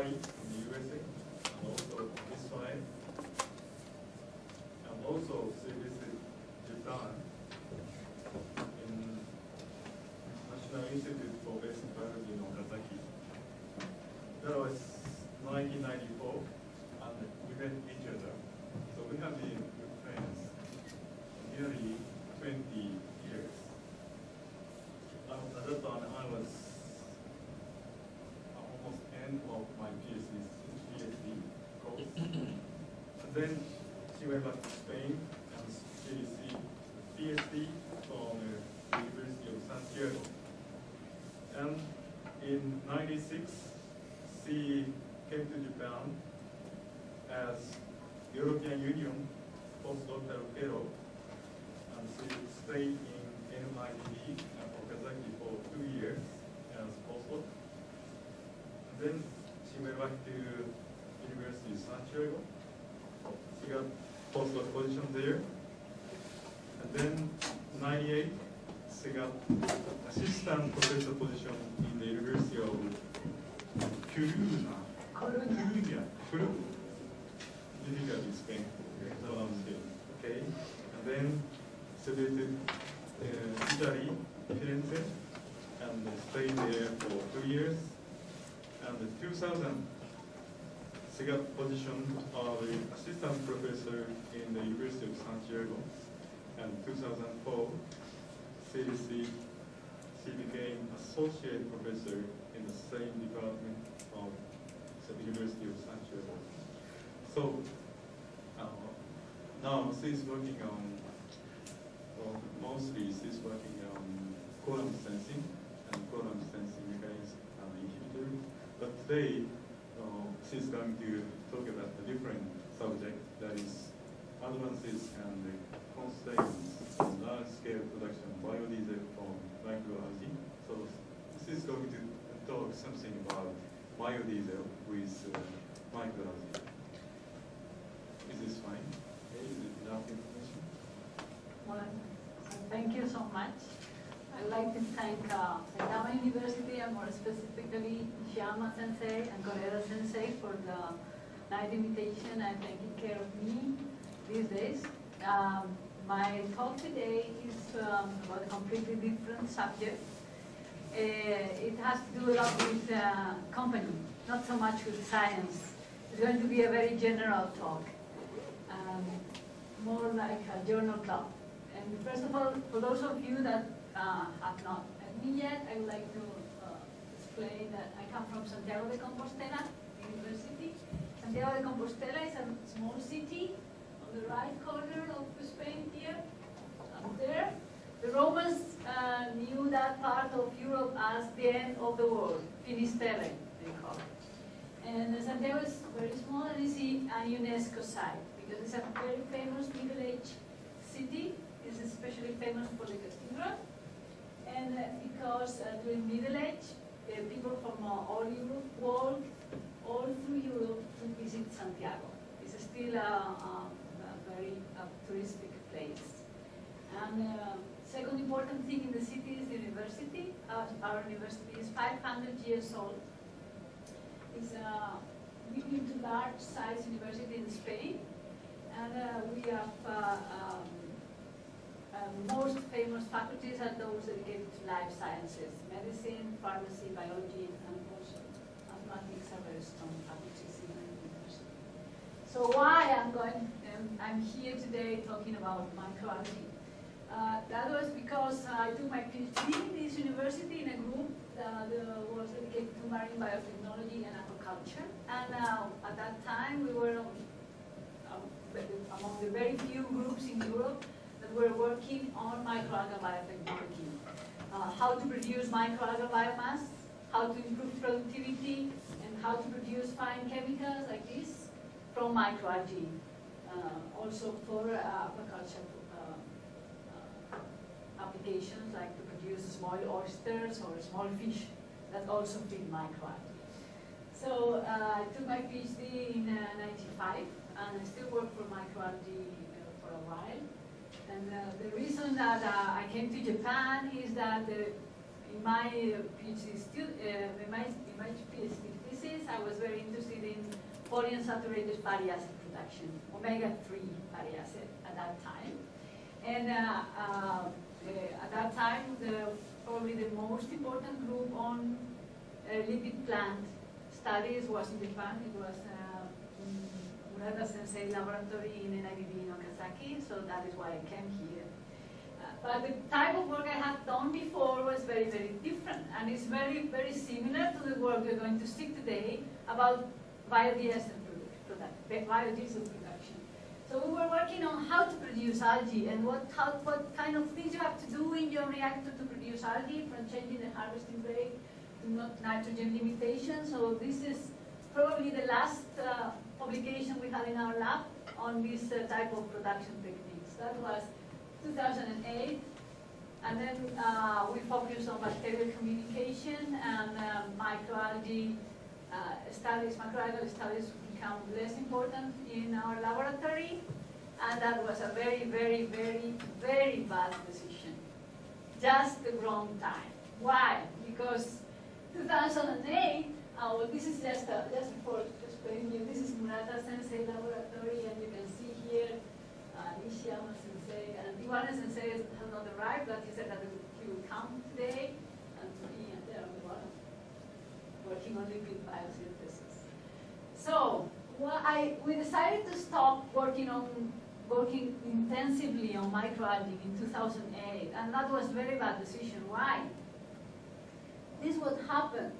Hawaii in the USA, and also Israel, and also visited Japan in National Institute for Basic Biology in Okazaki. That was 1994, and we met each other. So we have been good friends for nearly 20 years. At that time, I was almost end of my PhD course. And then she went back to Spain and she received a PhD from the University of Santiago. And in '96, she came to Japan as European Union postdoctoral fellow, and she stayed in NIDD and Okazaki for 2 years as postdoc. Then she went back to University of Santiago. She got postdoc position there. And then '98, she got assistant professor position in the University of Coruña. Difficult in Spain. So I'm saying, okay. And then she visited Italy, Firenze, and stayed there for 2 years. And in 2000, she got position of assistant professor in the University of Santiago. And 2004, she became associate professor in the same department of the University of Santiago. So now she's working on, well, mostly she's working on column sensing and column sensing mechanism and inhibitor. But today she's going to talk about a different subject, that is advances and constraints in large-scale production of biodiesel from microalgae. So she's going to talk something about biodiesel with microalgae. Is this fine? Is it enough information? Well, thank you so much. I'd like to thank Saitama University, and more specifically Shiyama Sensei and Correa Sensei for the nice invitation and taking care of me these days. My talk today is about a completely different subject. It has to do a lot with company, not so much with science. It's going to be a very general talk, more like a journal club. And first of all, for those of you that have not met me yet, I would like to explain that I come from Santiago de Compostela University. Santiago de Compostela is a small city on the right corner of Spain here, up there. The Romans knew that part of Europe as the end of the world, Finisterre, they call it. And Santiago is very small and is a UNESCO site because it's a very famous Middle Age city. It's especially famous for the cathedral. And because during Middle Age, people from all Europe walked all through Europe to visit Santiago. It's still a very touristic place. And second important thing in the city is the university. Our university is 500 years old. It's a medium to large size university in Spain. And we have most famous faculties are those dedicated to life sciences, medicine, pharmacy, biology, and also mathematics are very strong faculties in the university. So why I'm here today talking about microalgae? That was because I took my PhD in this university in a group that was dedicated to marine biotechnology and aquaculture. And at that time, we were among the very few groups in Europe that were working on microalgal biotechnology. How to produce microalgal biomass, how to improve productivity, and how to produce fine chemicals like this from microalgae. Also for aquaculture applications, like to produce small oysters or small fish that also feed microalgae. So I took my PhD in '95, and I still work for microalgae for a while. And the reason that I came to Japan is that in my PhD thesis, I was very interested in polyunsaturated fatty acid production, omega-3 fatty acid at that time. And at that time, probably the most important group on lipid plant studies was in Japan. It was Murata Sensei laboratory in NIBB in Okazaki, so that is why I came here. But the type of work I had done before was very, very different, and it's very, very similar to the work we're going to see today about biodiesel production. So we were working on how to produce algae and what kind of things you have to do in your reactor to produce algae, from changing the harvesting rate to nitrogen limitation. So this is probably the last publication we had in our lab on this type of production techniques. That was 2008, and then we focused on bacterial communication and microalgae studies. Microalgae studies become less important in our laboratory, and that was a very, very, very, very bad decision. Just the wrong time. Why? Because 2008, well, this is just for explaining you, this is Murata Sensei laboratory, and you can see here Nishiyama Sensei, and Iwana Sensei has not arrived, but he said that he will come today, and me and there on the bottom, working on lipid biosynthesis. So we decided to stop working intensively on microalgae in 2008, and that was a very bad decision. Why? This is what happened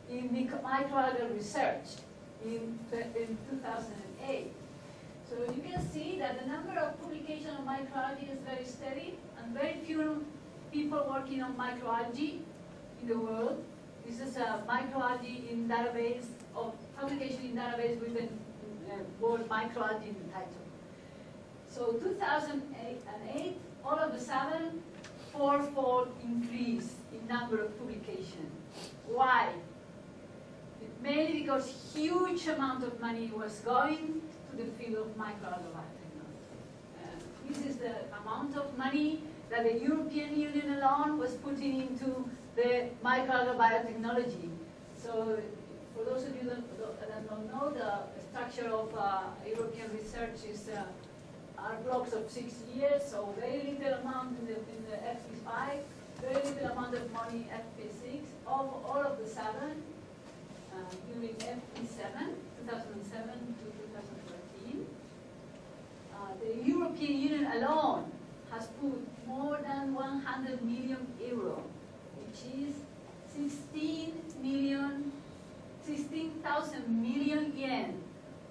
in microalgae research in 2008. So you can see that the number of publications on microalgae is very steady, and very few people working on microalgae in the world. This is a microalgae in database, or publication in database with the word microalgae in the title. So 2008, all of a sudden, 4-fold increase in number of publications. Why? Mainly because huge amount of money was going to the field of microalgae biotechnology. This is the amount of money that the European Union alone was putting into the microalgae biotechnology. So for those of you that don't know, the structure of European research is are blocks of 6 years, so very little amount in the FP5, very little amount of money FP6, all of the sudden, during FP7, 2007 to 2013, the European Union alone has put more than 100 million euro, which is 16,000 million yen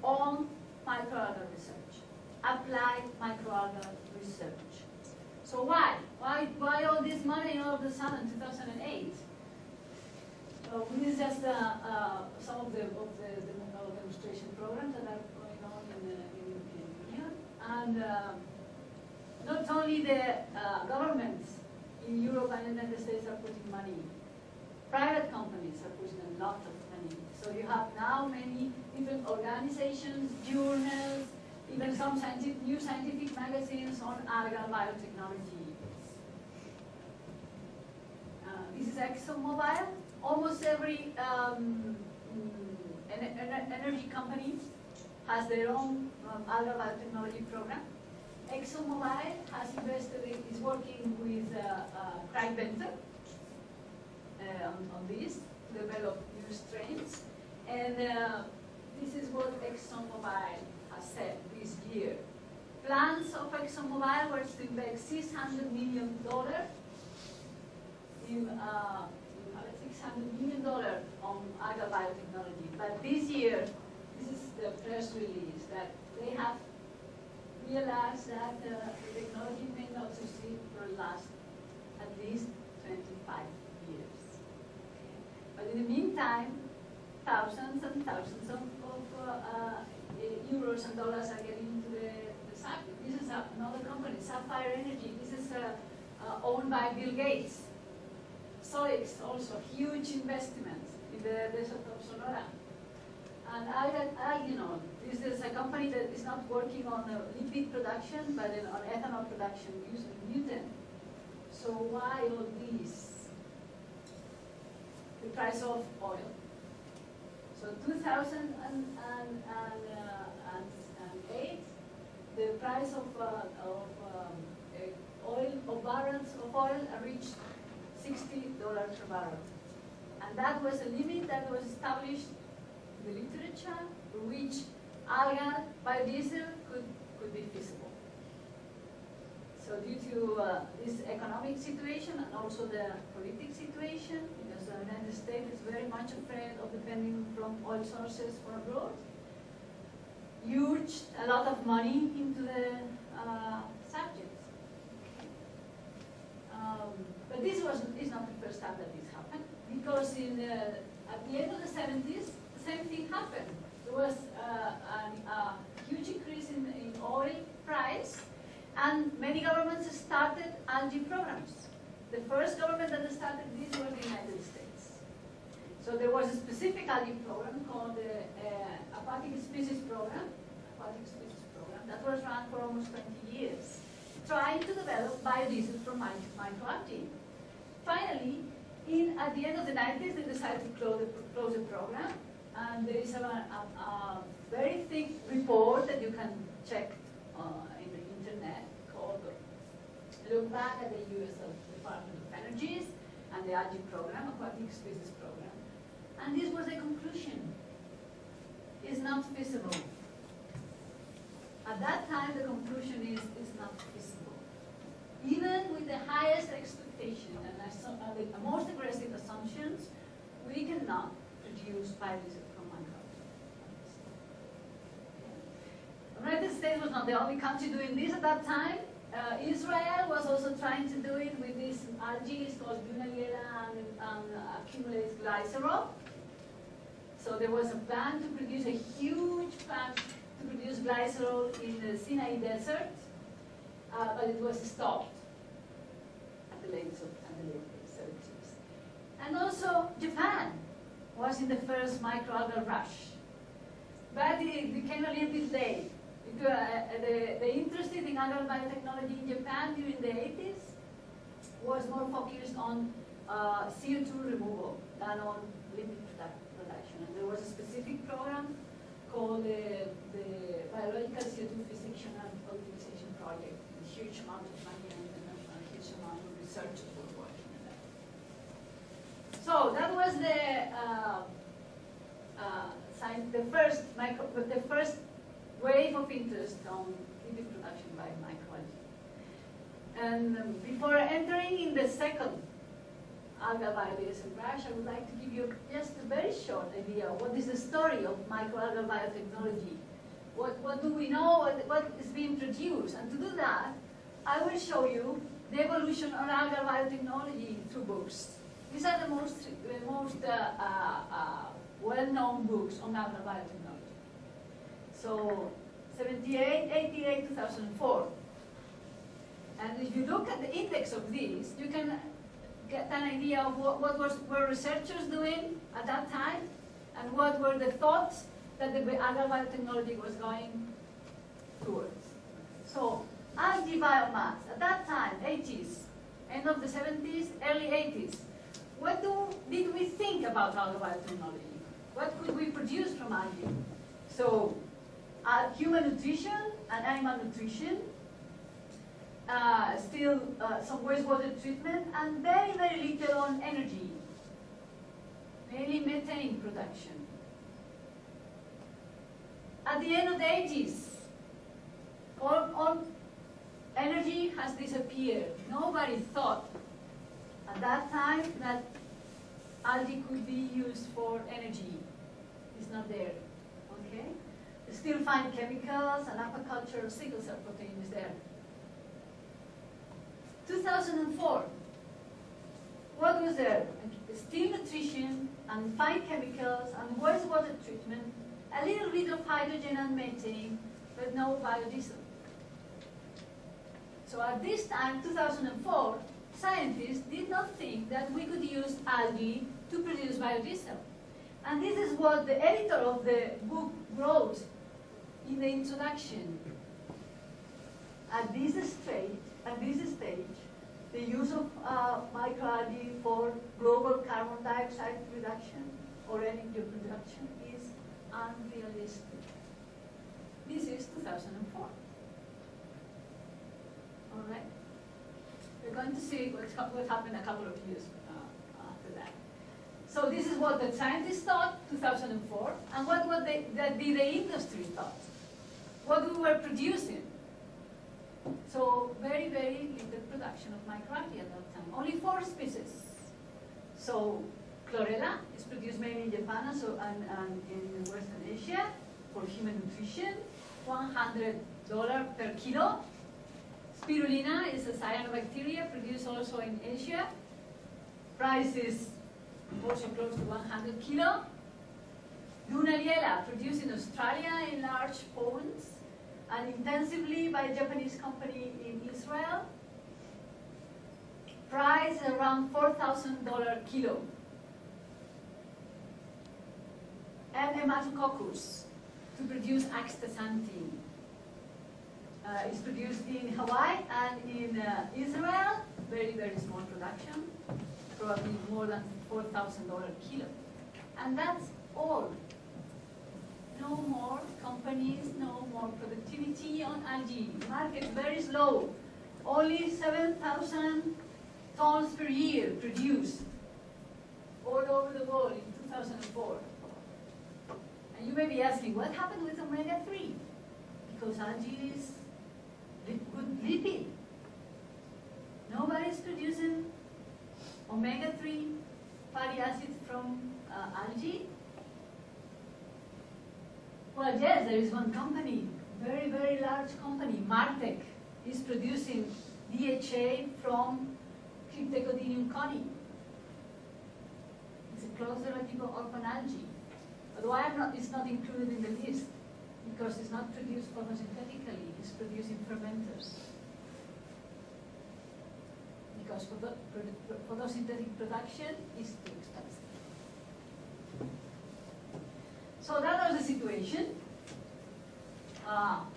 on microalgae research, applied microalgae research. So why? Why all this money all of a sudden, 2008? This is just some of the demonstration programs that are going on in the European Union. And not only the governments in Europe and the United States are putting money, private companies are putting a lot of money. So you have now many different organizations, journals, even some new scientific magazines on algal biotechnology. This is ExxonMobil. Almost every energy company has their own algal biotechnology program. ExxonMobil has invested, is working with Craig Venter on this to develop new strains. And this is what ExxonMobil has said this year. Plans of ExxonMobil were to invest $600 million in $600 million on algal biotechnology. But this year, this is the press release, that they have realized that the technology may not succeed for the last at least 25 years. Okay. But in the meantime, thousands and thousands of euros and dollars are getting into the cycle. This is another company, Sapphire Energy. This is owned by Bill Gates. Soix, also huge investments in the desert of Sonora. And this is a company that is not working on lipid production, but on ethanol production using gluten. So why all this? The price of oil. So 2008, the price of barrels of oil reached $60 per barrel. And that was a limit that was established in the literature for which algal biodiesel could be feasible. So due to this economic situation and also the political situation, because the United States is very much afraid of depending from oil sources for abroad, urged a lot of money into the subject. But this is not the first time that this happened, because at the end of the 70s, the same thing happened. There was a huge increase in oil price, and many governments started algae programs. The first government that started this was the United States. So there was a specific algae program called the Aquatic Species Program, that was run for almost 20 years, trying to develop biodiesel from microalgae. Finally, at the end of the 90s, they decided to close the program, and there is a very thick report that you can check in the internet called Look Back at the U.S. Department of Energies and the algae program, Aquatic Species Program. And this was the conclusion. It's not feasible. At that time, the conclusion is it's not feasible. Even with the highest expectation and the most aggressive assumptions, we cannot produce biodiesel from microalgae. The United States was not the only country doing this at that time. Israel was also trying to do it with this algae. It's called Bunagela and accumulates glycerol. So there was a plan to produce a huge plant to produce glycerol in the Sinai Desert, but it was stopped at the late 70s. And also Japan was in the first microalgal rush, but it became a little bit late. The interest in algal biotechnology in Japan during the 80s was more focused on CO2 removal than on lipid production. And there was a specific program called the Biological CO2 Fixation and Optimization Project. A huge amount of money and a huge amount of researchers were working on that. So that was the first wave of interest on lipid production by microalgae. And before entering in the second algal biodiesel rush, I would like to give you just a very short idea of what is the story of microalgal biotechnology. What do we know, what is being produced? And to do that, I will show you the evolution of algal biotechnology through books. These are the most well-known books on algal biotechnology. So 78, 88, 2004. And if you look at the index of these, you can get an idea of what were researchers doing at that time, and what were the thoughts that the algal biotechnology was going towards. So algae biomass, at that time, 80s, end of the 70s, early 80s, what did we think about algal biotechnology? What could we produce from algae? So human nutrition and animal nutrition, still some wastewater treatment, and very, very little on energy, mainly methane production. At the end of the 80s, all energy has disappeared. Nobody thought at that time that algae could be used for energy. It's not there, okay? You still find chemicals and aquaculture, single cell protein is there. 2004, what was there? Still nutrition and fine chemicals and wastewater treatment, a little bit of hydrogen and methane, but no biodiesel. So at this time, 2004, scientists did not think that we could use algae to produce biodiesel. And this is what the editor of the book wrote in the introduction. At this stage, the use of microalgae for global carbon dioxide reduction or energy production is unrealistic. This is 2004. All right? We're going to see what happened a couple of years after that. So this is what the scientists thought, 2004, and what did the industry thought, what we were producing. So very, very little production of microalgae at that time. Only 4 species. So chlorella is produced mainly in Japan and in Western Asia for human nutrition, $100 per kilo. Spirulina is a cyanobacteria produced also in Asia. Price is also close to 100 kilo. Lunariella produced in Australia in large ponds and intensively by a Japanese company in Israel. Price around $4,000 kilo. And Hematococcus to produce astaxanthin. It's produced in Hawaii and in Israel. Very, very small production. Probably more than $4,000 kilo. And that's all. No more companies, no more productivity on algae. Market very slow. Only 7,000 tons per year produced all over the world in 2004. And you may be asking, what happened with omega-3? Because algae is good lipid. Nobody's producing omega-3 fatty acids from algae. Well, yes, there is one company, very, very large company, Martec, is producing DHA from Cryptecodinium coni. It's a closer-relative orphanalgae. But why it's not included in the list? Because it's not produced photosynthetically, it's produced in fermenters. Because photosynthetic production is too expensive. So that was the situation.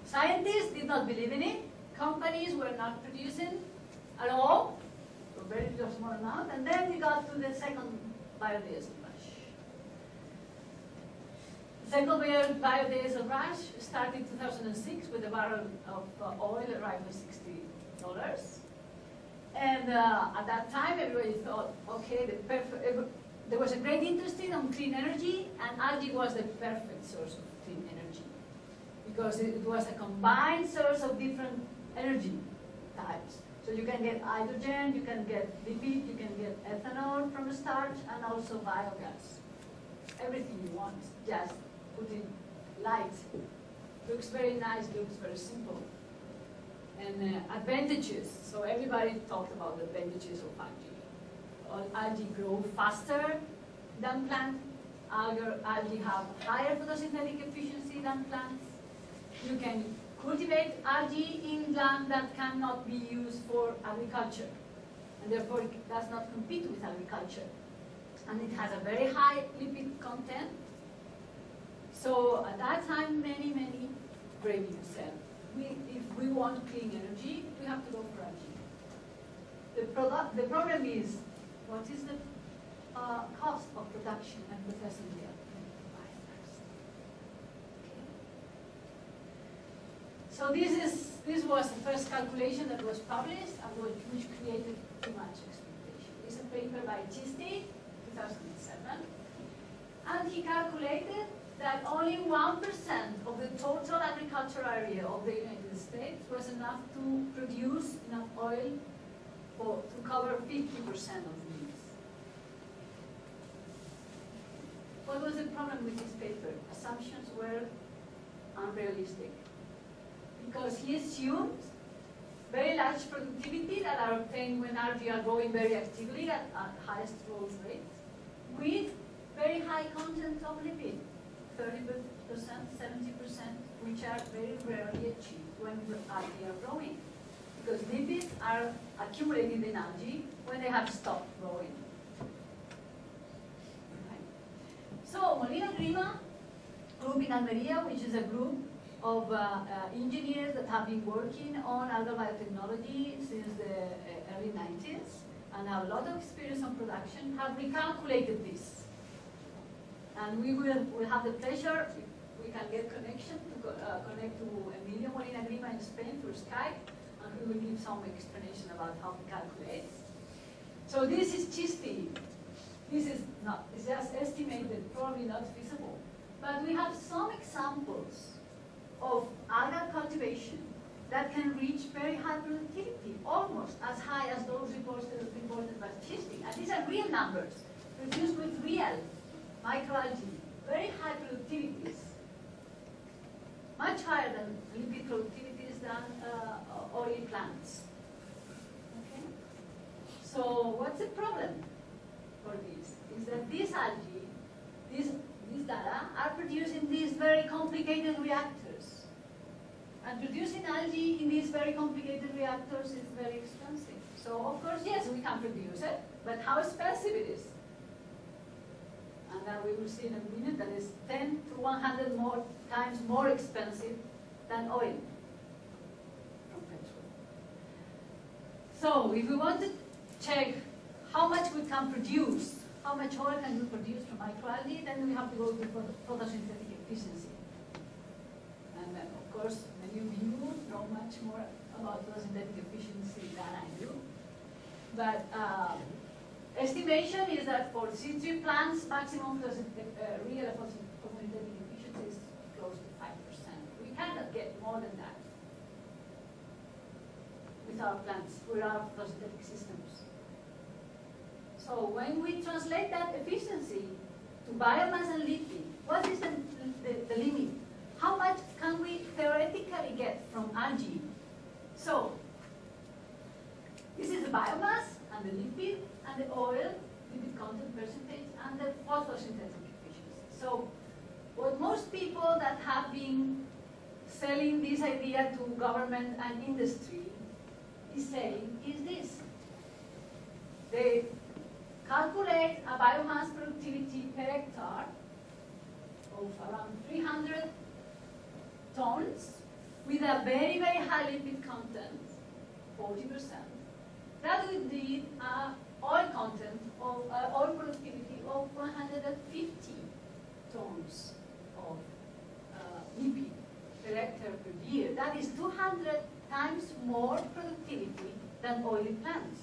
Scientists did not believe in it. Companies were not producing at all, or very small amount. And then we got to the second biodiesel rush. The second biodiesel rush started in 2006 with a barrel of oil arrived at $60. And at that time, everybody thought, okay, there was a great interest in clean energy, and algae was the perfect source of clean energy because it was a combined source of different energy types. So you can get hydrogen, you can get lipid, you can get ethanol from the starch, and also biogas. Everything you want, just put in light. Looks very nice, looks very simple. And advantages. So everybody talked about the advantages of algae. Algae grow faster than plants. Algae have higher photosynthetic efficiency than plants. You can cultivate algae in land that cannot be used for agriculture, and therefore it does not compete with agriculture. And it has a very high lipid content. So at that time, many bravely said, if we want clean energy, we have to go for algae. The problem is, what is the cost of production and processing the biomass? Okay. So this was the first calculation that was published and which created too much expectation. It's a paper by Chisti, 2007, and he calculated that only 1% of the total agricultural area of the United States was enough to produce enough oil to cover 50% of the needs. What was the problem with this paper? Assumptions were unrealistic. Because he assumed very large productivity that are obtained when algae are growing very actively at highest growth rates, with very high content of lipid, 30%, 70%, which are very rarely achieved when algae are growing. Because lipids are accumulated in algae when they have stopped growing. Okay. So Molina Grima group in Almeria, which is a group of engineers that have been working on algal biotechnology since the early 90s and have a lot of experience on production, have recalculated this. And we'll have the pleasure, we can get connection to connect to Emilio Molina Grima in Spain through Skype, and he will give some explanation about how we calculate. So this is CHISTI. This is not, it's just estimated, probably not feasible. But we have some examples of algal cultivation that can reach very high productivity, almost as high as those reported by CHISTI. And these are real numbers, produced with real microalgae, very high productivities, much higher than lipid productivities than oil plants. Okay? So what's the problem for this? Is that these algae, these data are produced in these very complicated reactors. And producing algae in these very complicated reactors is very expensive. So of course, yes, we can produce it, but how expensive it is. And then we will see in a minute that it's 10 to 100 times more expensive than oil from petrol. So if we want to check how much we can produce, how much oil can we produce from microalgae, then we have to go to photosynthetic efficiency. And then, of course, many of you know much more about photosynthetic efficiency than I do. But estimation is that for C3 plants, maximum real photosynthetic efficiency is close to 5%. We cannot get more than that with our plants, with our photosynthetic systems. So when we translate that efficiency to biomass and lipid, what is the limit? How much can we theoretically get from algae? So this is the biomass and the lipid and the oil, lipid content percentage, and the photosynthetic efficiency. So what most people that have been selling this idea to government and industry is saying is this. They calculate a biomass productivity per hectare of around 300 tons with a very, very high lipid content, 40%. That would need an oil content of oil productivity of 150 tons of lipid per hectare per year. That is 200 times more productivity than oil plants.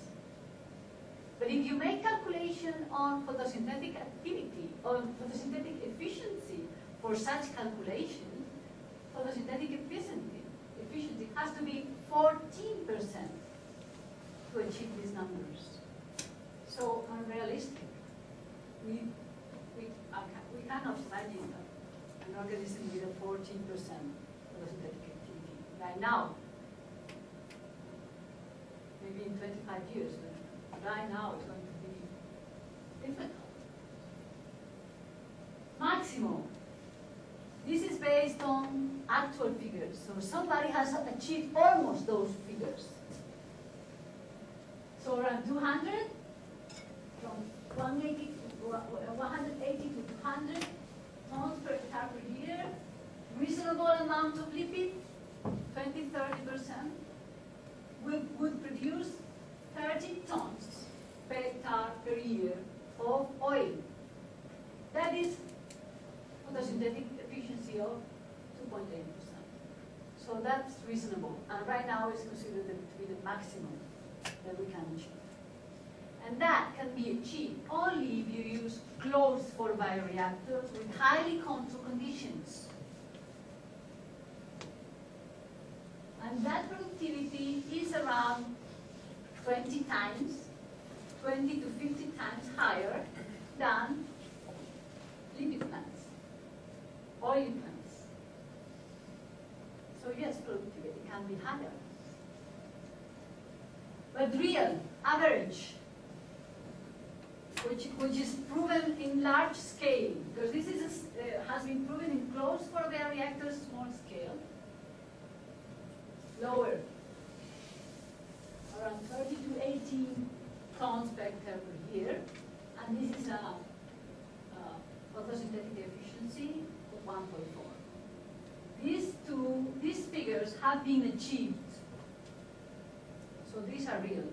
But if you make calculation on photosynthetic activity, on photosynthetic efficiency for such calculation, photosynthetic efficiency has to be 14% to achieve these numbers. So unrealistic. We cannot imagine an organism with a 14% photosynthetic activity right now. Maybe in 25 years, but right now it's going to be difficult. Maximum. This is based on actual figures. So somebody has achieved almost those figures. So around 200, from 180 to 200 tons per hectare per year. Reasonable amount of lipid, 20–30%. Would produce 30 tons per hectare per year of oil. That is photosynthetic efficiency of 2.8%. So that's reasonable. And right now it's considered to be the maximum that we can achieve. And that can be achieved only if you use closed for bioreactors with highly controlled conditions. And that productivity is around 20 to 50 times higher than lipid plants, oil plants. So yes, productivity can be higher. But real, average, which is proven in large scale, because this is has been proven in closed for bioreactors, small scale, lower, around 30 to 80 tons per hectare per year, and this is a photosynthetic efficiency of 1.4. These figures have been achieved. So these are real,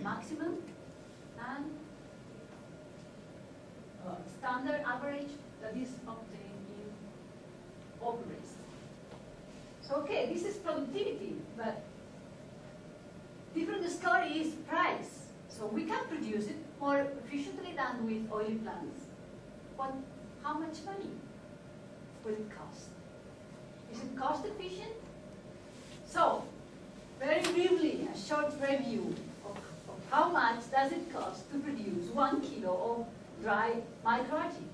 maximum and standard average that is obtained in operates. So okay, this is productivity, but different story is price. So we can produce it more efficiently than with oil plants. But how much money will it cost? Is it cost efficient? So, very briefly, a short review of how much does it cost to produce 1 kilo of dry microalgae.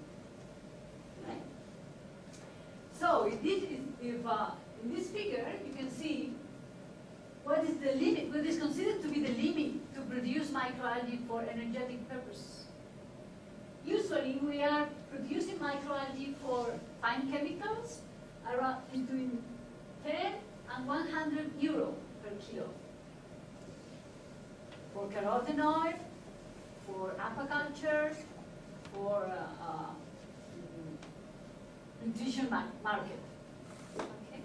Right? So, in this figure, you can see what is the limit, what is considered to be the limit to produce microalgae for energetic purpose. Usually, we are producing microalgae for fine chemicals around between 10 and 100 euro per kilo. For carotenoid, for aquaculture, for nutrition market. Okay?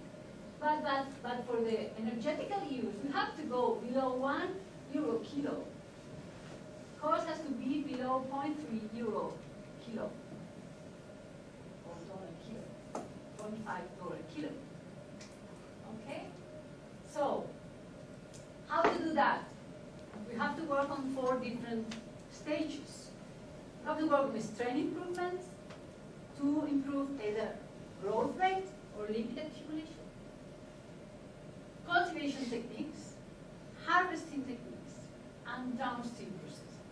But for the energetical use, we have to go below 1 euro kilo. Cost has to be below 0.3 euro kilo. Or dollar kilo. $0.5 kilo. Okay? So, how to do that? We have to work on 4 different stages. We have to work with strain improvements to improve either growth rate or limited accumulation, cultivation techniques, harvesting techniques, and downstream processing.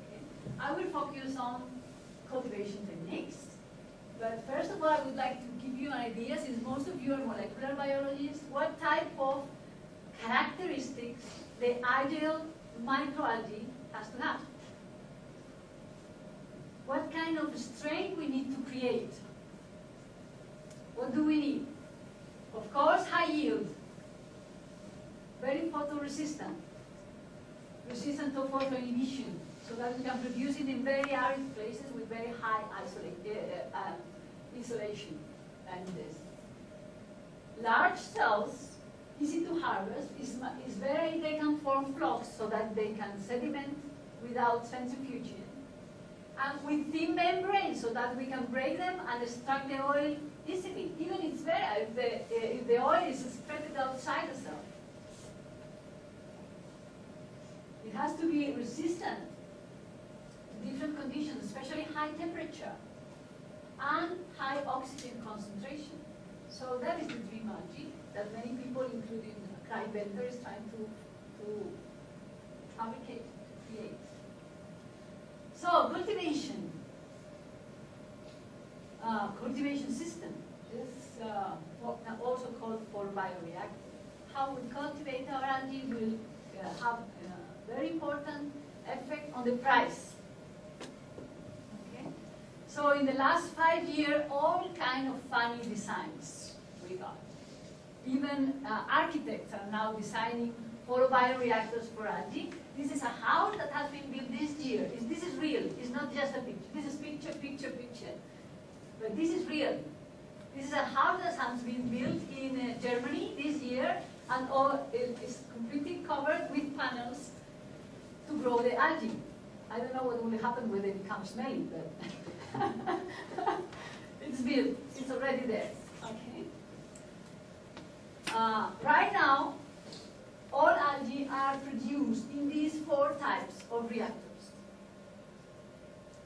Okay? I will focus on cultivation techniques. But first of all, I would like to give you an idea, since most of you are molecular biologists, what type of characteristics the ideal microalgae has to have. What kind of strain we need to create. What do we need? Of course, high yield, very photoresistant, resistant to photoinhibition, so that we can produce it in very arid places with very high isolation and this. Large cells, easy to harvest, is very, they can form flocks so that they can sediment without centrifugation. And with thin membranes so that we can break them and extract the oil easily. Even it's better if the oil is spread outside the cell. It has to be resistant to different conditions, especially high temperature and high oxygen concentration. So that is the dream algae that many people, including Craig Bender, is trying to fabricate, create. So cultivation, cultivation system is also called for bioreactor. How we cultivate our algae will have a very important effect on the price. Okay? So in the last 5 years, all kind of funny designs we got. Even architects are now designing photobioreactors for algae. This is a house that has been built this year. This is real. It's not just a picture. This is picture, picture, picture. But this is real. This is a house that has been built in Germany this year, and it is completely covered with panels to grow the algae. I don't know what will happen when they become smelly, but it's built. It's already there. Okay. Right now, all algae are produced in these 4 types of reactors.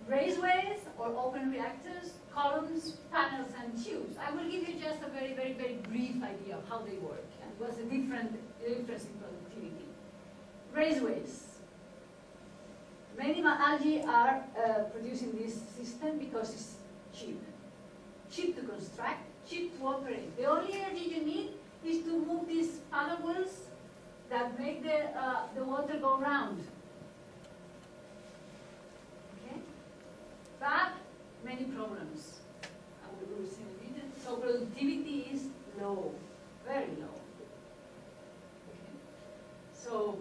Raceways or open reactors, columns, panels, and tubes. I will give you just a very, very, very brief idea of how they work and what's the difference in productivity. Raceways. Many algae are producing this system because it's cheap. Cheap to construct, cheap to operate. The only energy you need is to move these paddle wheels that make the water go round. Okay? But many problems. We will see in a minute. So productivity is low, very low. Okay? So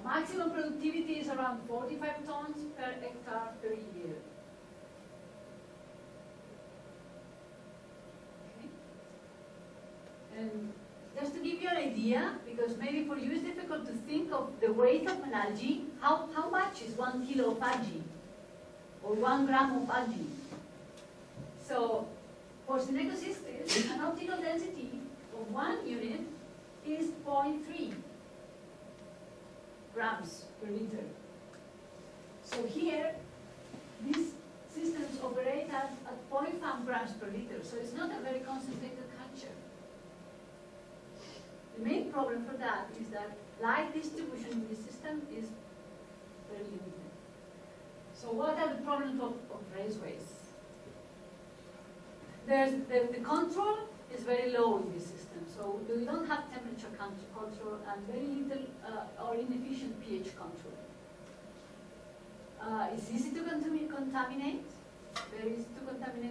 maximum productivity is around 45 tons per hectare per year. Okay? And just to give you an idea, because maybe for you it's difficult to think of the weight of an algae, how much is 1 kilo of algae? or 1 gram of algae. So for synecocystis, an optimal density of 1 unit is 0.3 grams per liter. So here, these systems operate at 0.5 grams per liter, so it's not a very concentrated culture. The main problem for that is that light distribution in the system is very limited. So what are the problems of raceways? The control is very low in this system, so we don't have temperature control and very little or inefficient pH control. It's easy to contaminate,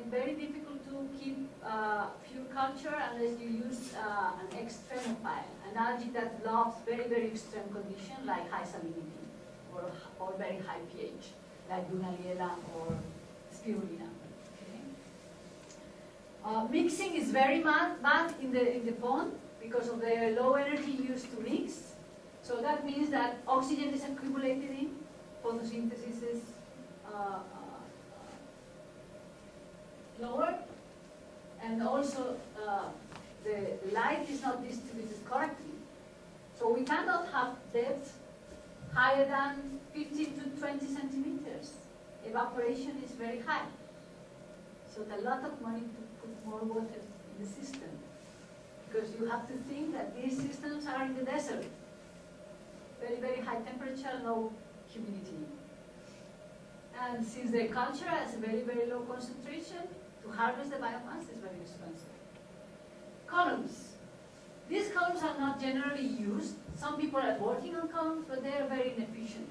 very difficult to keep pure culture unless you use an extremophile, an algae that loves very, very extreme conditions like high salinity or very high pH, like Dunaliella or Spirulina. Mixing is very bad in the pond because of the low energy used to mix. So that means that oxygen is accumulated in, photosynthesis is lower, and also the light is not distributed correctly. So we cannot have depth higher than 15 to 20 centimeters. Evaporation is very high. So it's a lot of money to put more water in the system, because you have to think that these systems are in the desert. Very, very high temperature, low humidity. And since the culture has a very, very low concentration, to harvest the biomass is very expensive. Columns. These columns are not generally used. Some people are working on columns, but they are very inefficient.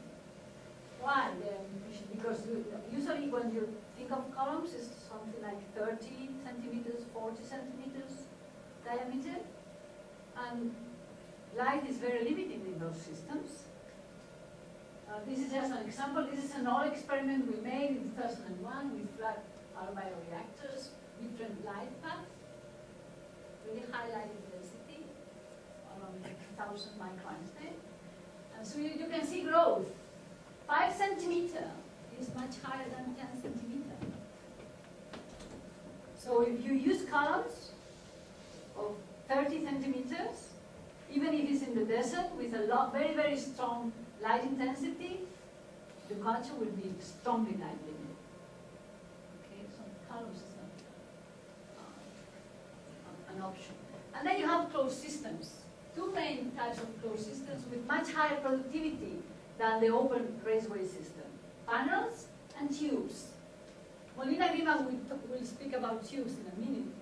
Why they are inefficient? Because usually when you think of columns, it's something like 30 centimeters, 40 centimeters diameter. And light is very limited in those systems. This is just an example. This is an old experiment we made in 2001 with flat bioreactors, different light paths, very high light intensity, around 1,000 microamps. And so you can see growth. 5 centimeters is much higher than 10 centimeters. So if you use columns of 30 centimeters, even if it's in the desert with a very, very strong light intensity, the culture will be strongly light limited. Okay, so columns is not an option. And then you have closed systems. Two main types of closed systems with much higher productivity than the open raceway system. Panels and tubes. Molina Grima will speak about tubes in a minute.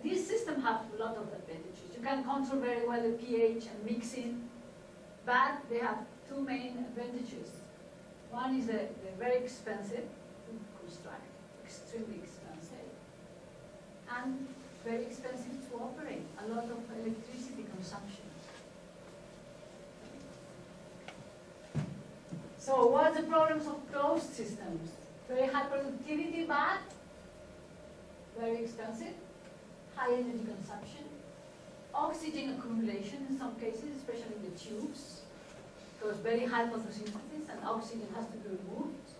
This system have a lot of advantages. You can control very well the pH and mixing, but they have two main advantages. One is they're very expensive to construct, extremely expensive, and very expensive to operate, a lot of electricity consumption. So what are the problems of closed systems? Very high productivity, but very expensive, high energy consumption, oxygen accumulation in some cases, especially in the tubes, because very high photosynthesis and oxygen has to be removed,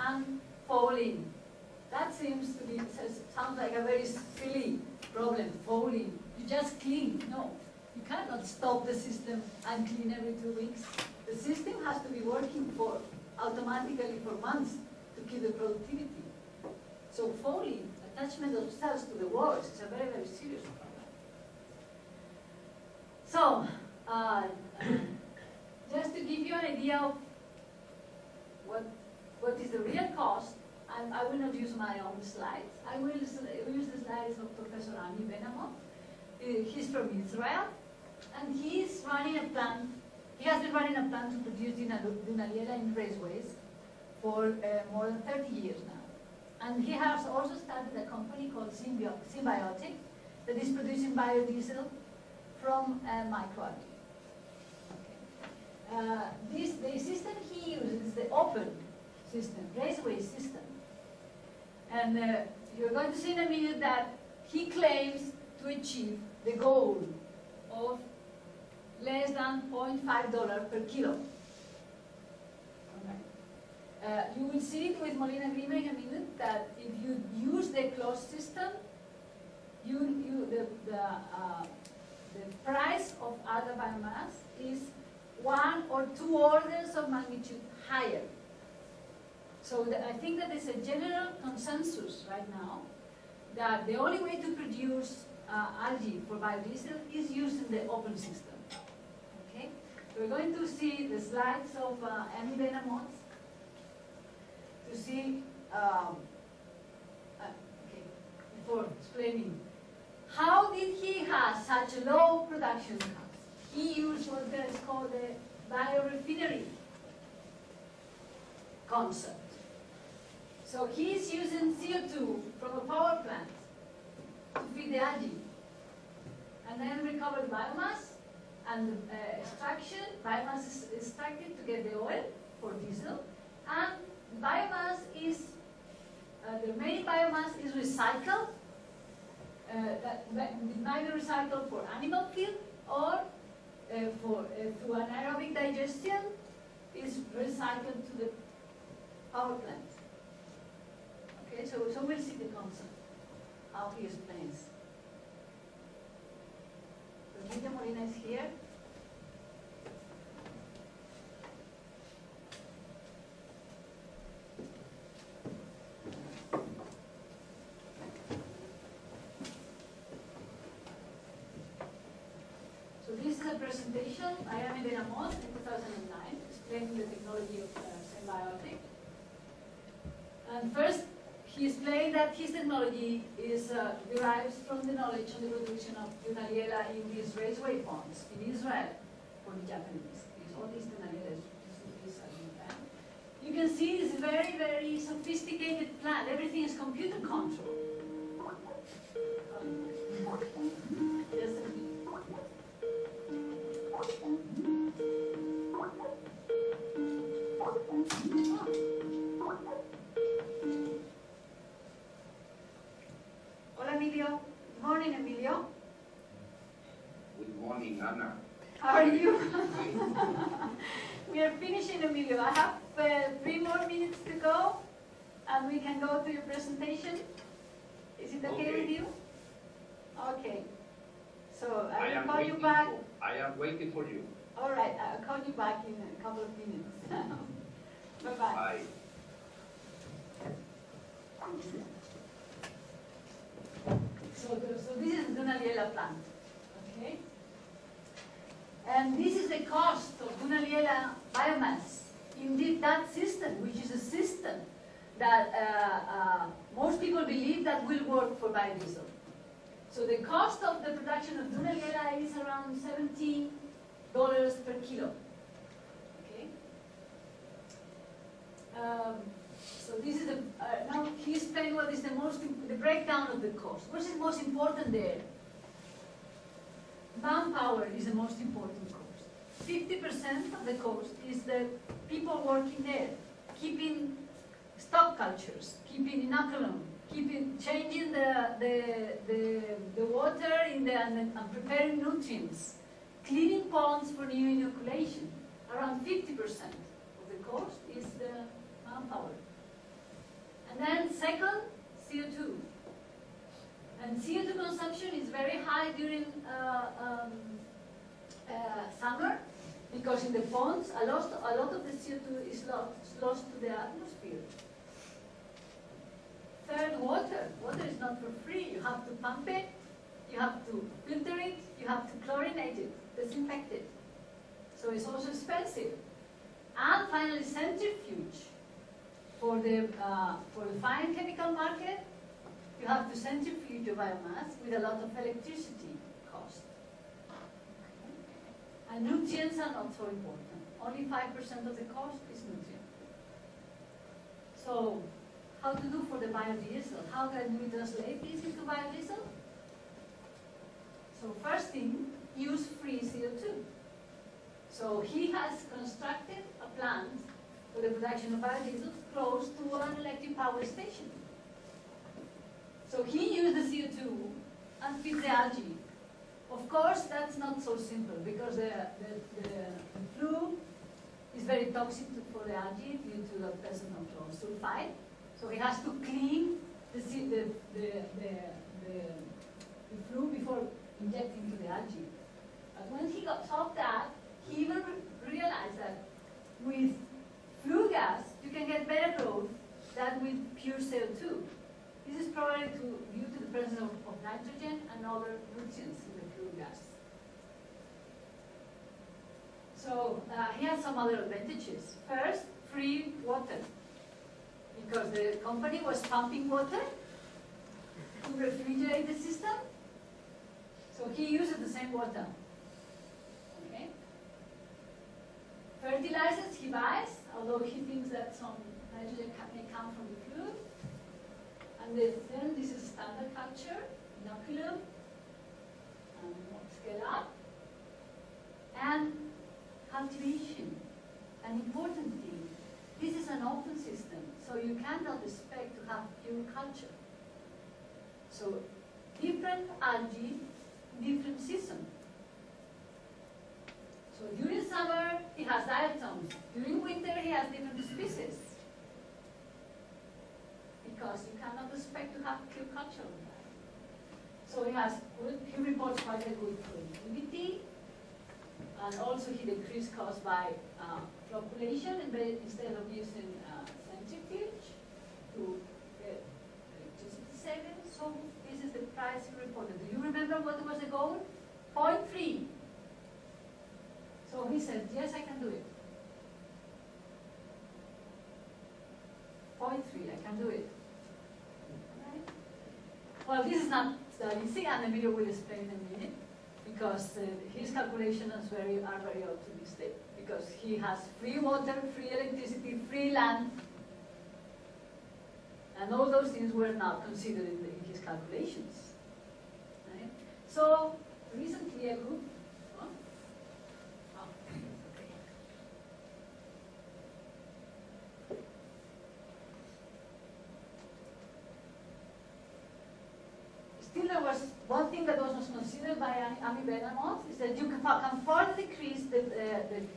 and fouling. That sounds like a very silly problem, fouling. You just clean. No, you cannot stop the system and clean every 2 weeks. The system has to be working automatically for months to keep the productivity. So fouling, attachment of cells to the walls, is a very, very serious problem. So, just to give you an idea of what is the real cost, and I will not use my own slides. I will use the slides of Professor Ami Benamot. He's from Israel, and he's running a plant. He has been running a plant to produce Dunaliella in raceways for more than 30 years now. And he has also started a company called Symbiotic that is producing biodiesel from microalgae. Okay. The system he uses is the open system, raceway system. And you're going to see in a minute that he claims to achieve the goal of less than $0.5 per kilo. You will see it with Molina Grima in a minute that if you use the closed system, the price of algal biomass is 1 or 2 orders of magnitude higher. So I think that there's a general consensus right now that the only way to produce algae for biodiesel is using the open system. Okay? So we're going to see the slides of Amy Benamont to see, before explaining, how did he have such a low production cost? He used what is called the biorefinery concept. So he's using CO2 from a power plant to feed the algae, and then recover the biomass and extraction. Biomass is extracted to get the oil for diesel, and biomass is the main biomass is recycled. That neither recycled for animal feed or through anaerobic digestion is recycled to the power plant. Okay, so we'll see the concept, how he explains. So Guido Molina is here. So this is a presentation. I am in Benamont in 2009, explaining the technology of symbiotic. And first, he explained that his technology is derives from the knowledge of the production of Dunaliella in these raceway ponds in Israel for the Japanese. All these Dunaliellas. You can see it's a very, very sophisticated plant. Everything is computer controlled. Yes, Hola, Emilio. Good morning, Emilio. Good morning, Anna. How are you? We are finishing, Emilio. I have 3 more minutes to go, and we can go to your presentation. Is it okay with you? Okay. So I will call you back. I am waiting for you. All right, I'll call you back in a couple of minutes. Bye-bye. Bye. So this is Dunaliella plant, okay? And this is the cost of Dunaliella biomass. Indeed, that system, which is a system that most people believe that will work for biodiesel. So the cost of the production of Dunaliella is around $17 per kilo. Okay. So this is now he explained what is the breakdown of the cost. What is most important there? Manpower is the most important cost. 50% of the cost is the people working there, keeping stock cultures, keeping inoculum, changing the water and preparing nutrients, cleaning ponds for new inoculation. Around 50% of the cost is the manpower. And then second, CO2. And CO2 consumption is very high during summer, because in the ponds, a lot of the CO2 is lost to the atmosphere. Third, water. Water is not for free. You have to pump it, you have to filter it, you have to chlorinate it, disinfect it. So it's also expensive. And finally, centrifuge. For the fine chemical market, you have to centrifuge your biomass with a lot of electricity cost. And nutrients are not so important. Only 5% of the cost is nutrient. So, how to do for the biodiesel? How can we translate this into biodiesel? So first thing, use free CO2. So he has constructed a plant for the production of biodiesel close to an electric power station. So he used the CO2 and feed the algae. Of course, that's not so simple, because the flue is very toxic for the algae due to the presence of chlorine sulfide. So he has to clean the flue before injecting to the algae. But when he got solved that, he even realized that with flue gas, you can get better growth than with pure CO2. This is probably due to the presence of nitrogen and other nutrients in the flue gas. So he has some other advantages. First, free water, because the company was pumping water to refrigerate the system. So he uses the same water. Okay. Fertilizers he buys, although he thinks that some nitrogen may come from the flue. And then this is standard culture, inoculum, and scale up. And cultivation, an important thing. This is an open system, so you cannot expect to have pure culture. So different algae, different season. So during summer, he has diatoms. During winter, he has different species. Because you cannot expect to have pure culture on that. So he reports quite a good productivity. And also he decreased cost by flocculation instead of using centrifuge to get electricity savings. So this is the price he reported. Do you remember what was the goal? 0.3. So he said, yes, I can do it. 0.3, I can do it. Right? Well, this is not that easy, and Emilio will explain in a minute. Because his calculations are very optimistic, because he has free water, free electricity, free land, and all those things were not considered in his calculations. Right? So recently a group, still there was one thing that was considered by Amy Benamos is that you can further decrease the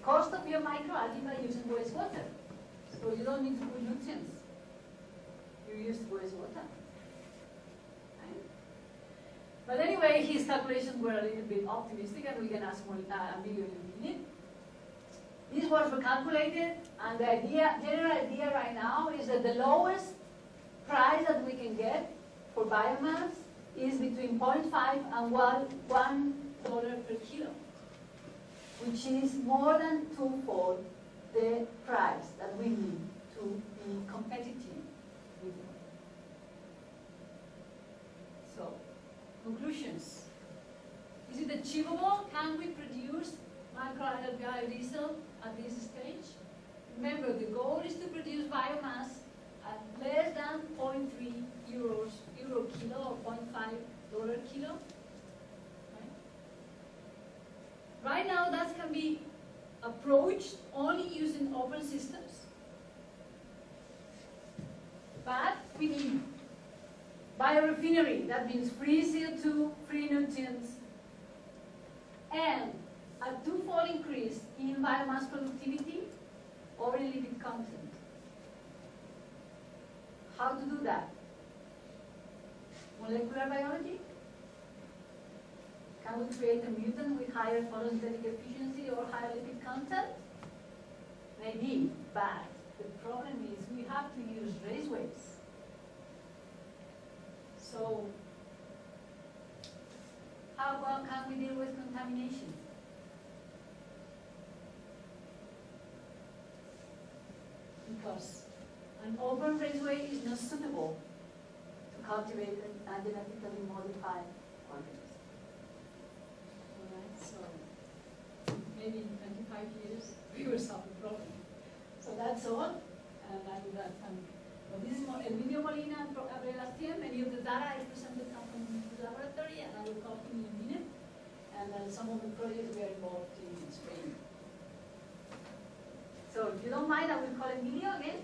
cost of your microalgae by using wastewater. So you don't need to put nutrients. You use wastewater. Right? But anyway, his calculations were a little bit optimistic, and we can ask more Emilio in a minute. These was calculated, and the general idea right now is that the lowest price that we can get for biomass is between 0.5 and $1 per kilo, which is more than twofold the price that we need to be competitive with them. So, conclusions. Is it achievable? Can we produce microalgae biodiesel at this stage? Remember, the goal is to produce biomass at less than 0.3 euro kilo or $0.5 kilo. Right now, that can be approached only using open systems. But we need biorefinery, that means free CO2, free nutrients, and a twofold increase in biomass productivity or in lipid content. How to do that? Molecular biology? Can we create a mutant with higher photosynthetic efficiency or higher lipid content? Maybe, but the problem is we have to use raceways. So, how well can we deal with contamination? Because an open raceway is not suitable to cultivate and genetically modify organisms. Alright, so maybe in 25 years we will solve the problem. So that's all, and I do that. Well, this is Emilio Molina and Abrelastian. Many of the data I presented come from the laboratory, and I will talk to you in a minute. And some of the projects we are involved in Spain. So if you don't mind, I will call Emilio again,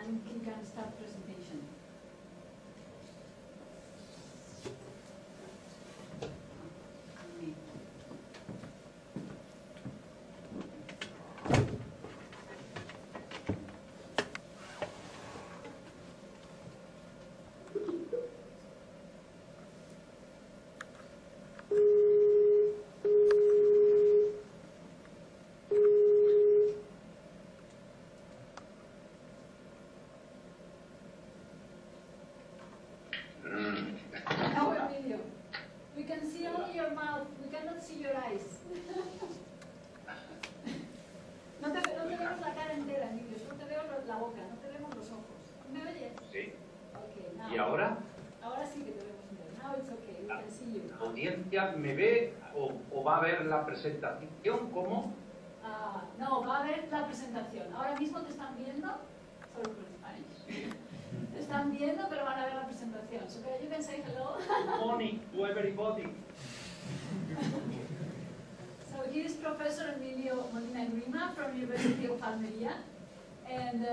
and he can start presentation. audiencia me ve o va a ver la presentación como... No, va a ver la presentación. Ahora mismo te están viendo, sorry for Spanish. Te están viendo, pero van a ver la presentación. So you can say hello. Good morning to everybody. So he is Professor Emilio Molina Grima from University of Almería. And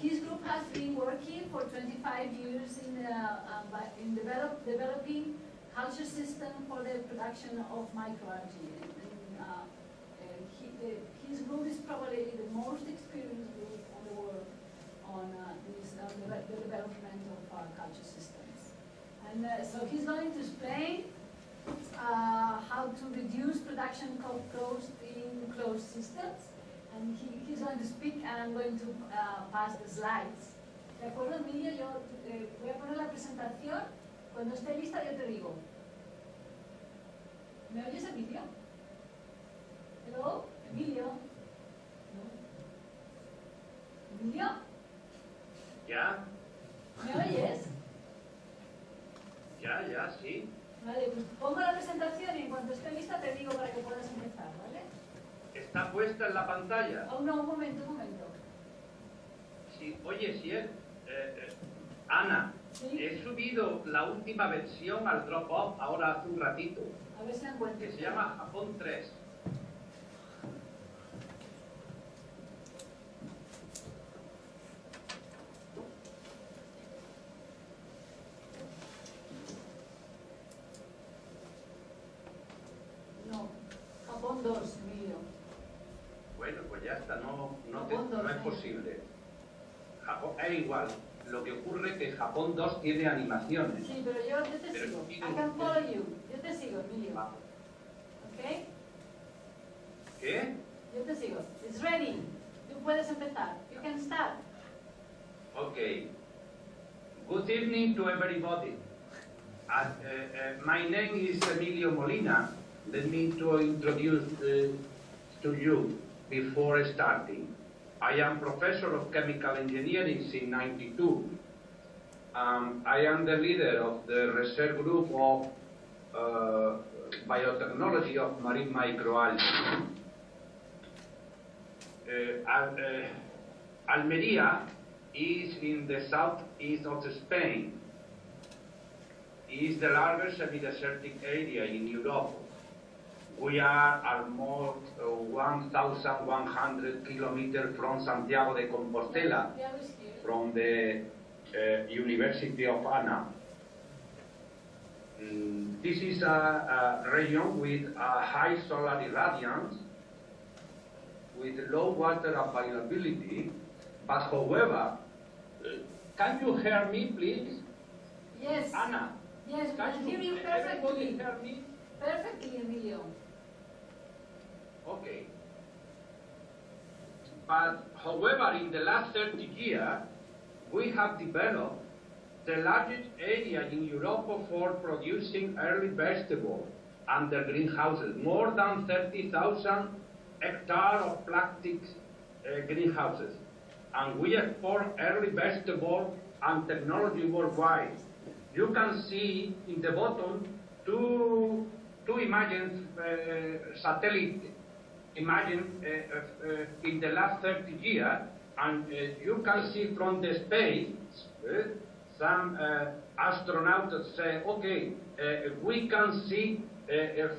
his group has been working for 25 years in developing culture system for the production of microalgae. His group is probably the most experienced group on the world on the development of culture systems. And so he's going to explain how to reduce production cost in closed systems. And he's going to speak, and I'm going to pass the slides. ¿De acuerdo, Emilio? Yo voy a poner la presentación. Cuando esté lista, yo te digo. ¿Me oyes, Emilio? Hello, Emilio. No. Emilio. ¿Ya? ¿Me oyes? Ya, sí. Vale, pues pongo la presentación y en cuanto esté lista te digo para que puedas empezar, ¿vale? ¿Está puesta en la pantalla? Oh, no, un momento. Sí, oye, sí, Ana, ¿Sí? he subido la última versión al Dropbox ahora hace un ratito, A ver si la encuentro. que se llama Japón 3. No, Japón 2, Emilio. Bueno, pues ya está, no Japón es posible. Japón, es igual, lo que ocurre es que Japón 2 tiene animaciones. Sí, pero yo te Pero sigo. sigue I can usted. follow you. Yo te sigo, Emilio. Ah, ¿Ok? ¿Qué? Yo te sigo. It's ready. Tú puedes empezar. You can start. Okay. Good evening to everybody. My name is Emilio Molina. Let me to introduce to you before starting. I am professor of chemical engineering since '92. I am the leader of the research group of biotechnology of marine microalgae. Almería is in the southeast of Spain. It is the largest semi-desertic area in Europe. We are almost 1,100 kilometers from Santiago de Compostela, from the University of Ana. This is a region with a high solar irradiance, with low water availability, but however, can you hear me, please? Yes. Anna, Yes, we can hear you everybody perfectly. hear me? Perfectly, Emilio. Okay. But however, in the last 30 years, we have developed the largest area in Europe for producing early vegetables under greenhouses, more than 30,000 hectares of plastic greenhouses. And we export early vegetables and technology worldwide. You can see in the bottom two images, satellite images in the last 30 years, and you can see from the space, some astronauts say, okay, we can see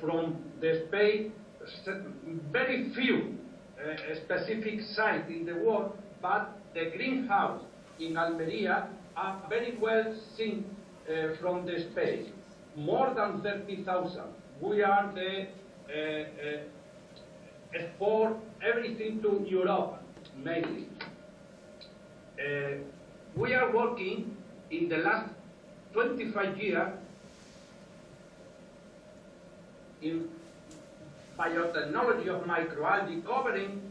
from the space very few specific sites in the world, but the greenhouse in Almería are very well seen from the space. More than 30,000. We are the export everything to Europe, mainly. We are working in the last 25 years in biotechnology of microalgae, covering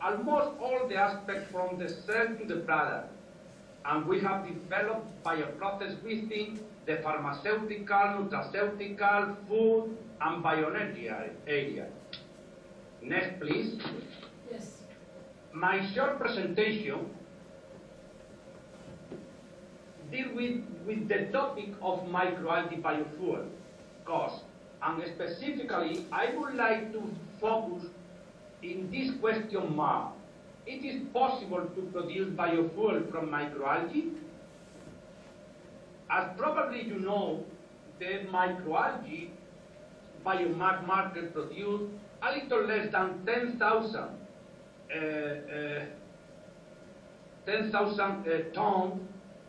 almost all the aspects from the cell to the product. And we have developed bioprocess within the pharmaceutical, nutraceutical, food, and bioenergy area. Next, please. Yes. My short presentation deals with the topic of microalgae biofuel. cost. And specifically, I would like to focus in this question mark. It is possible to produce biofuel from microalgae. As probably you know, the microalgae biomass market produce a little less than 10,000 tons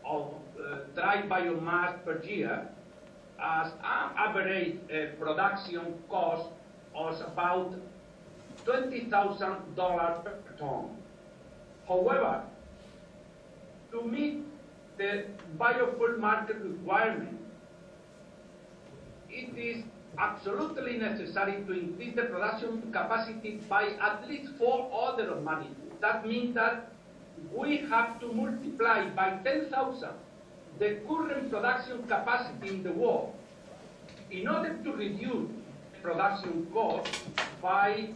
of dry biomass per year, as an average production cost of about $20,000 per ton. However, to meet the biofuel market requirement, it is absolutely necessary to increase the production capacity by at least 4 orders of magnitude. That means that we have to multiply by 10,000 the current production capacity in the world in order to reduce production cost by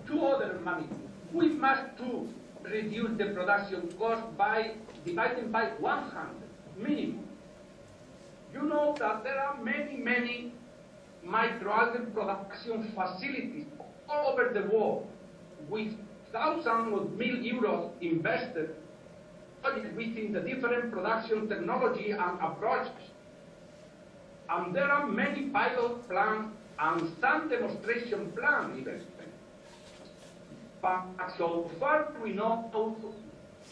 2 orders of magnitude. We must to reduce the production cost by dividing by 100 minimum. You know that there are many microalgae production facilities all over the world with thousands of €1,000,000 invested within the different production technology and approaches. And there are many pilot plants and some demonstration plants even. But so far we know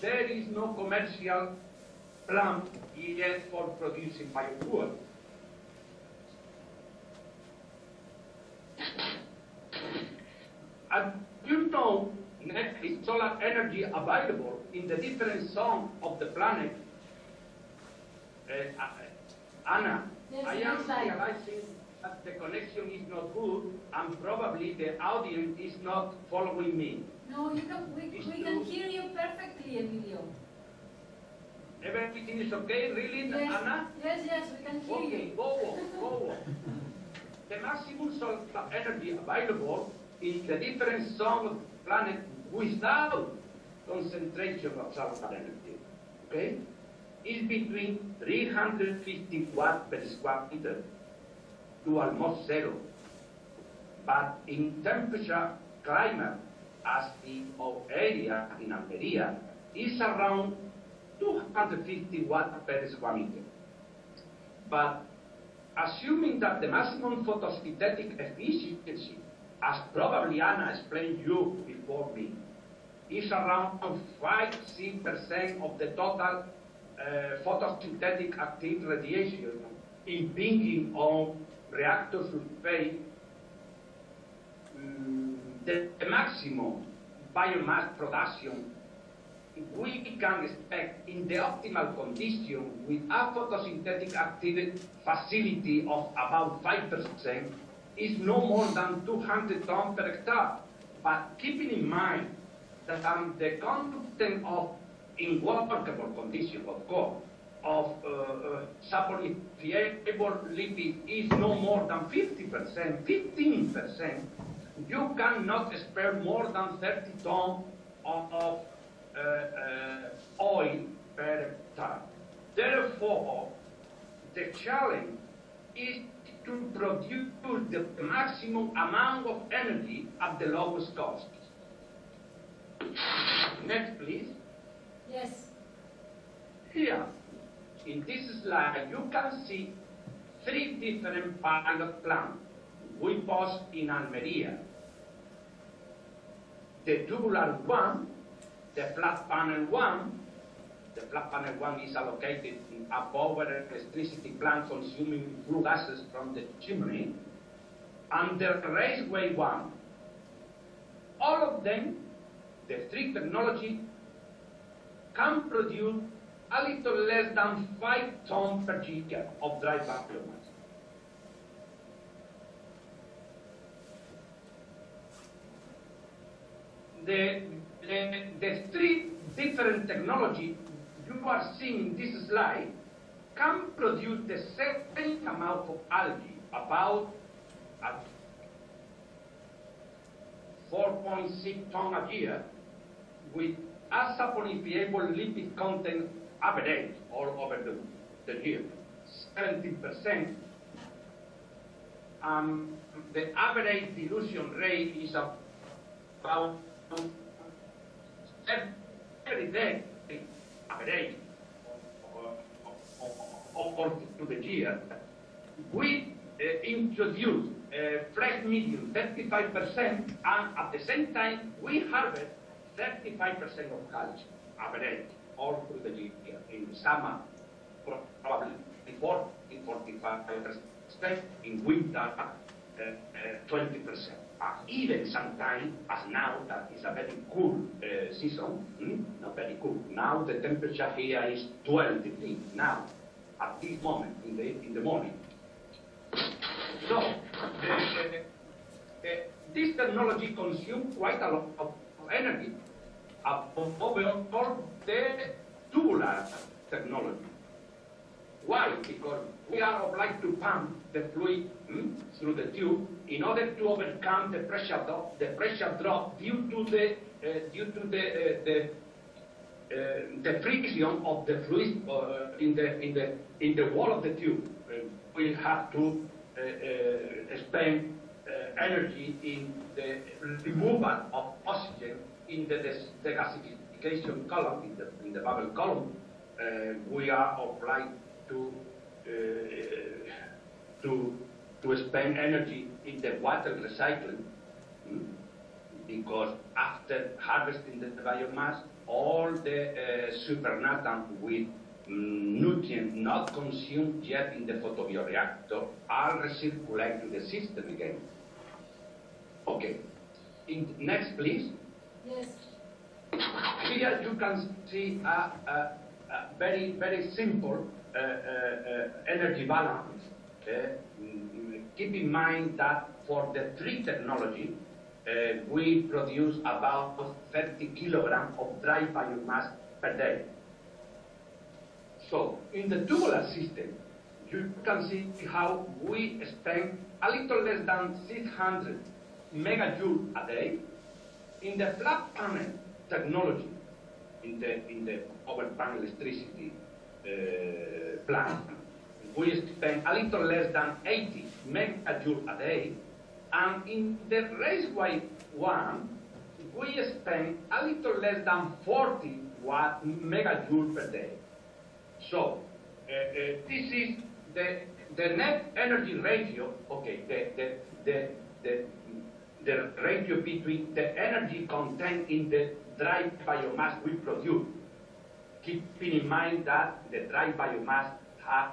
there is no commercial plant yet for producing biofuel. As you know, next is solar energy available in the different zones of the planet. Anna, yes, I am realizing that the connection is not good and probably the audience is not following me. No, we can hear you perfectly, Emilio. Everything is okay, really, Yes, Anna? yes, we can hear Okay, you. go on. The maximum solar energy available in the different zones of the planet without concentration of solar energy, okay, is between 350 watts per square meter to almost 0. But in temperature climate, as the area in Almeria is around 250 watts per square meter. But assuming that the maximum photosynthetic efficiency, as probably Anna explained you before me, is around 5-6% of the total photosynthetic active radiation impinging on reactor surface, the maximum biomass production we can expect in the optimal condition with a photosynthetic active facility of about 5% is no more than 200 tons per hectare. But keeping in mind that the content of, in workable condition, of course, of saponifiable lipid is no more than 50%, 15%, you cannot spare more than 30 tons of oil per hectare. Therefore, the challenge is to produce the maximum amount of energy at the lowest cost. Next, please. Yes. Here, in this slide, you can see 3 different pilot plants we post in Almeria. The tubular one, the flat panel one. The flat panel one is allocated in a power electricity plant consuming flue gases from the chimney, and the raceway one. All of them, the 3 technologies, can produce a little less than 5 tons per year of dry biomass. The 3 different technologies you are seeing in this slide can produce the same amount of algae, about 4.6 tons a year, with a saponifiable lipid content average all over the year, 70%, the average dilution rate is about every day, average or to the year. We introduce fresh medium 35%, and at the same time we harvest 35% of calcium, average, all through the year. In summer, probably 40-45%, in winter, 20%. Even sometimes, as now, that is a very cool season, not very cool. Now the temperature here is 12 degrees, now, at this moment, in the morning. So, this technology consumes quite a lot of energy over the tubular technology. Why? Because we are obliged to pump the fluid through the tube in order to overcome the pressure drop due to the friction of the fluid in the wall of the tube. We have to spend energy in the removal of oxygen in the degasification column, in the bubble column. We are obliged to spend energy in the water recycling, because after harvesting the biomass, all the supernatant with nutrients not consumed yet in the photobioreactor are recirculated to the system again. Okay. Next, please. Yes. Here you can see a very, very simple energy balance. Keep in mind that for the tree technology, we produce about 30 kilograms of dry biomass per day. So, in the tubular system, you can see how we spend a little less than 600 megajoules a day. In the flat panel technology, in the open panel electricity plant, we spend a little less than 80 megajoules a day, and in the raceway one, we spend a little less than 40 megajoules per day. So, this is the net energy ratio, okay, the ratio between the energy contained in the dry biomass we produce. Keeping in mind that the dry biomass has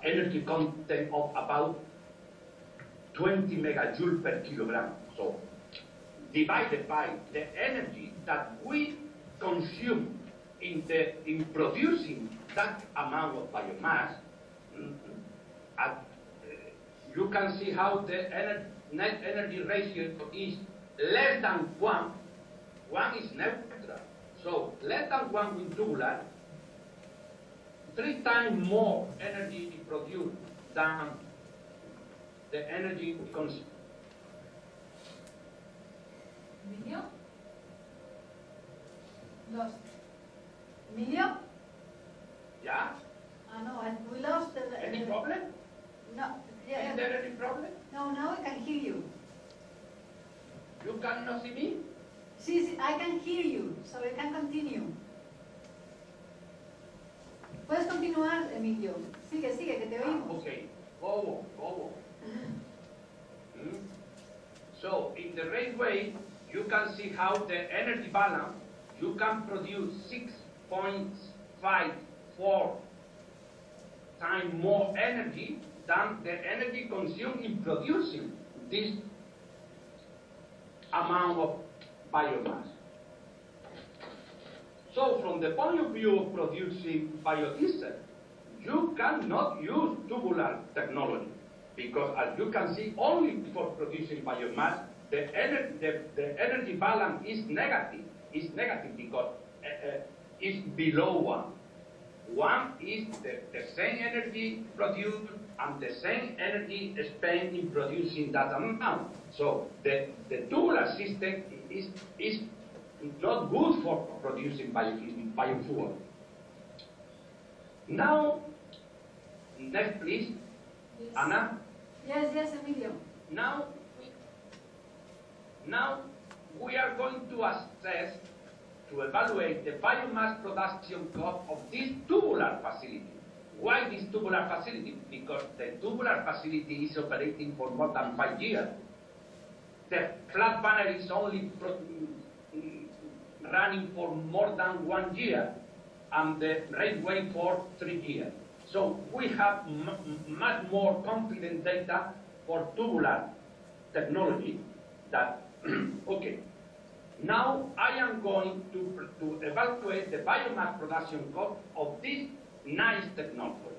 energy content of about 20 megajoules per kilogram. So, divided by the energy that we consume in producing that amount of biomass, you can see how the net energy ratio is less than 1. 1 is neutral. So less than 1 with tubular, 3 times more energy produced than the energy consumed. Emilio? Lost. Emilio? Yeah? No, we lost the... Any problem? No. Yeah, Is there any problem? No, now I can hear you. You cannot see me? Sí, I can hear you, so I can continue. Puedes continuar, Emilio. Sigue, que te oímos. Okay, go on. So, in the raceway, you can see how the energy balance, you can produce 6.54 times more energy than the energy consumed in producing this amount of biomass. So, from the point of view of producing biodiesel, you cannot use tubular technology, because as you can see, only for producing biomass, the energy balance is negative. It's negative because it's below 1. 1 is the same energy produced and the same energy spent in producing that amount. So the tubular system is not good for producing biofuel. Now Next, please. Yes. Anna? Yes, yes, Emilio. Now we are going to assess, to evaluate the biomass production cost of this tubular facility. Why this tubular facility? Because the tubular facility is operating for more than 5 years. The flat panel is only running for more than 1 year, and the railway for 3 years. So we have much more confident data for tubular technology that, okay. Now I am going to evaluate the biomass production cost of this nice technology.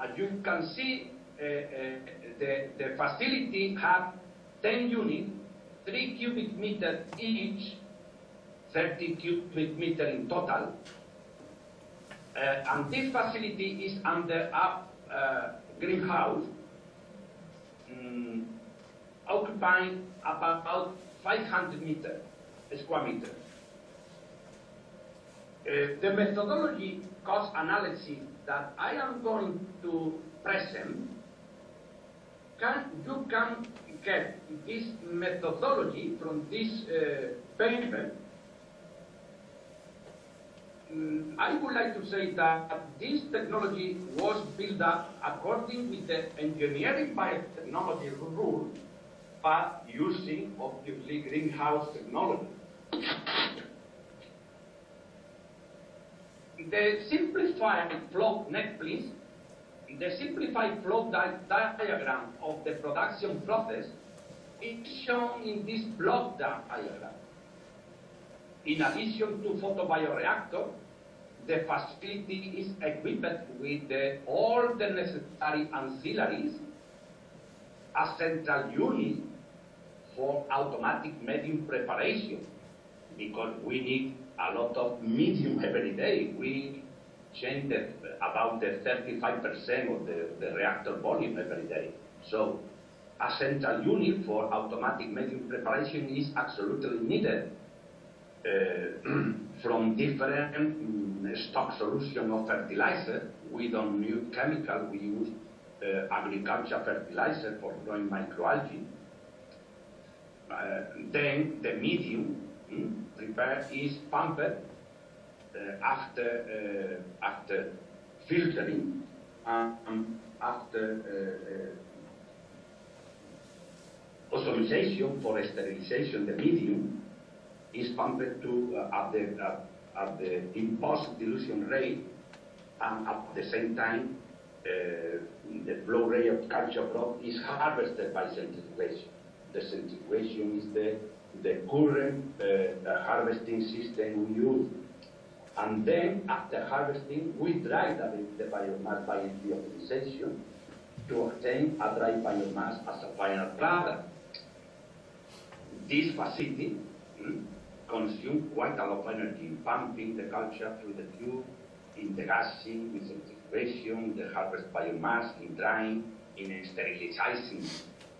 As you can see, the facility has 10 units, 3 cubic meters each, 30 cubic meters in total. And this facility is under a greenhouse, occupying about 500 square meters. The methodology cost analysis that I am going to present, you can get this methodology from this paper. I would like to say that this technology was built up according with the engineering biotechnology rule, but using obviously greenhouse technology. The simplified flow, next please. The simplified flow diagram of the production process is shown in this block diagram. In addition to photobioreactor, the facility is equipped with all the necessary ancillaries, a central unit for automatic medium preparation, because we need a lot of medium every day. We change about the 35% of the reactor volume every day. So a central unit for automatic medium preparation is absolutely needed. From different stock solution of fertilizer, we don't use chemical, we use agriculture fertilizer for growing microalgae. Then the medium prepared is pumped after filtering, after ozonization for sterilization. The medium is pumped to at the imposed dilution rate, and at the same time the flow rate of calcium rock is harvested by centrifugation. The centrifugation is the current harvesting system we use. And then after harvesting, we dry the biomass by deoxidization to obtain a dry biomass as a final product. This facility consumes quite a lot of energy in pumping the culture through the tube, in the gassing, with centrifugation, the harvest biomass, in drying, in sterilizing,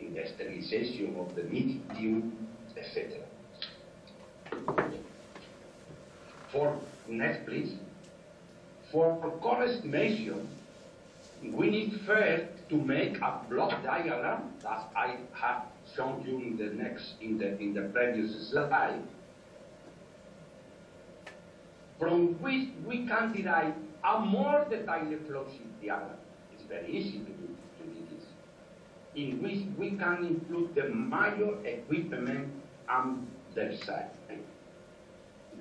in the sterilization of the medium, etc. For next, please. For cost estimation, we need first to make a block diagram that I have shown you in the previous slide, from which we can derive a more detailed flow sheet diagram. It's very easy to do this, in which we can include the major equipment and their size.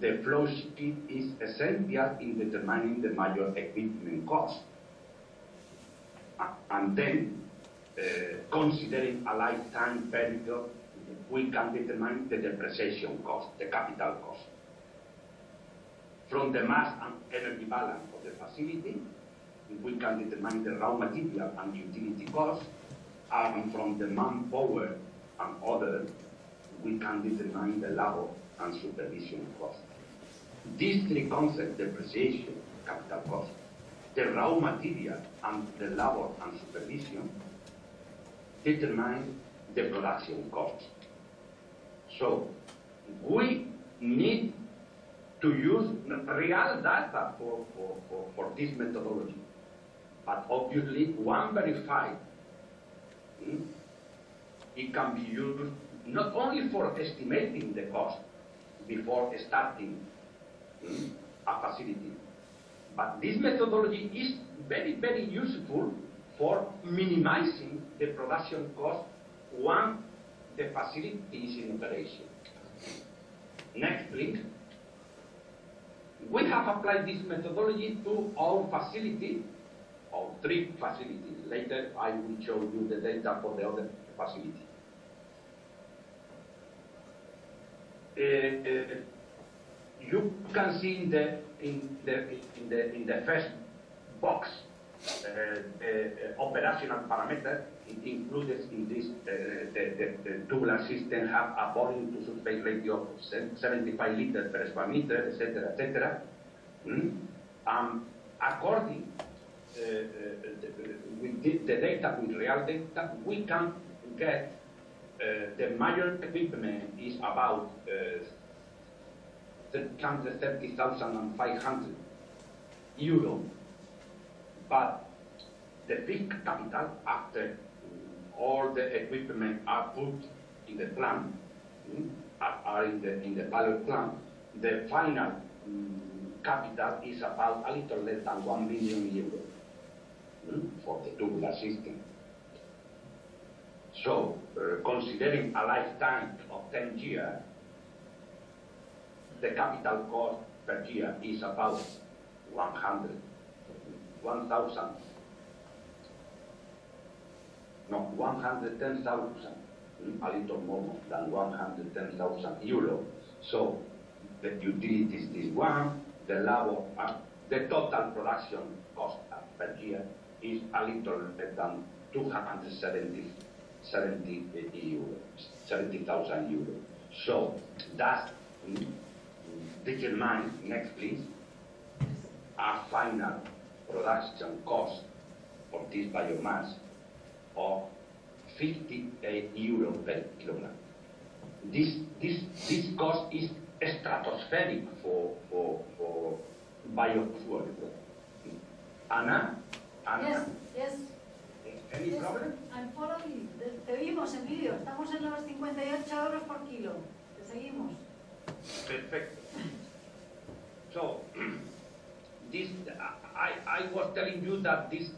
The flow sheet is essential in determining the major equipment cost. And then, considering a lifetime period, we can determine the depreciation cost, the capital cost. From the mass and energy balance of the facility, we can determine the raw material and utility costs, and from the manpower and other, we can determine the labor and supervision cost. These three concepts, depreciation, capital cost, the raw material, and the labor and supervision, determine the production cost. So we need to use real data for this methodology. but obviously one verified, it can be used not only for estimating the cost before starting a facility, but this methodology is very, very useful for minimizing the production cost once the facility is in operation. Next, please. We have applied this methodology to our facility, or 3 facilities. Later, I will show you the data for the other facility. You can see in the first box operational parameter. It includes in this the tubular system have a volume to surface ratio of 75 liters per square meter, etc., etc. According with the data, with real data, we can get the major equipment is about 330,500 euro, but the big capital after all the equipment are put in the plant, are in the pilot plant, the final capital is about a little less than 1 million euros for the tubular system. So, considering a lifetime of 10 years, the capital cost per year is about 1,000. No, 110,000, a little more than 110,000 euro. So the utilities is one, the labor, the total production cost per year is a little less than 70,000 euros. So that determines, next please, a final production cost of this biomass of 58 euro per kilogram. This cost is stratospheric for biofuel. Anna? Yes. Any problem? I'm following. Te vimos en vídeo. Estamos en los 58 euros por kilo. Te seguimos. Perfecto. So, I was telling you that this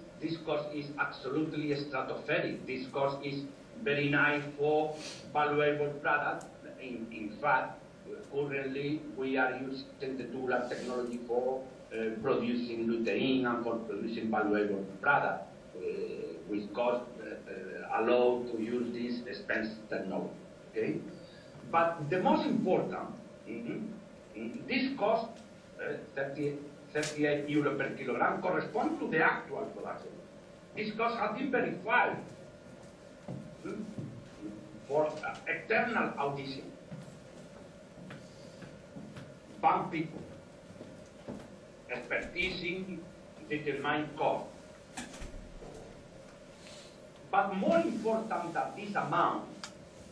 cost is absolutely stratospheric. This cost is very nice for valuable products. In fact, currently we are using the tubular technology for producing lutein and for producing valuable products, which cost allow to use this expensive technology. Okay, but the most important, this cost 38 euro per kilogram correspond to the actual production. This cost has been verified for external audition. Bank people, expertise in determine cost. But more important than this amount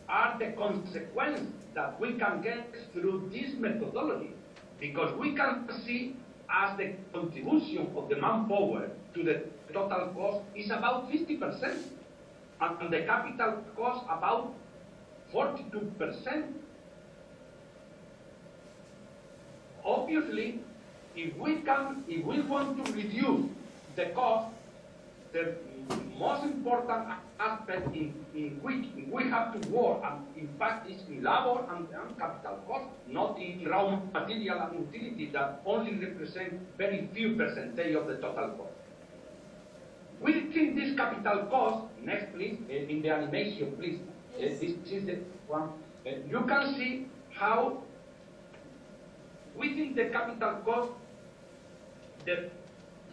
are the consequences that we can get through this methodology, because we can see as the contribution of the manpower to the total cost is about 50%, and the capital cost about 42%. Obviously, if we want to reduce the cost, the most important aspect in which we have to work, and in fact, is in labor and capital cost, not in raw material and utility that only represent very few percentage of the total cost. Within this capital cost, next please, in the animation please, this is the one, you can see how within the capital cost, the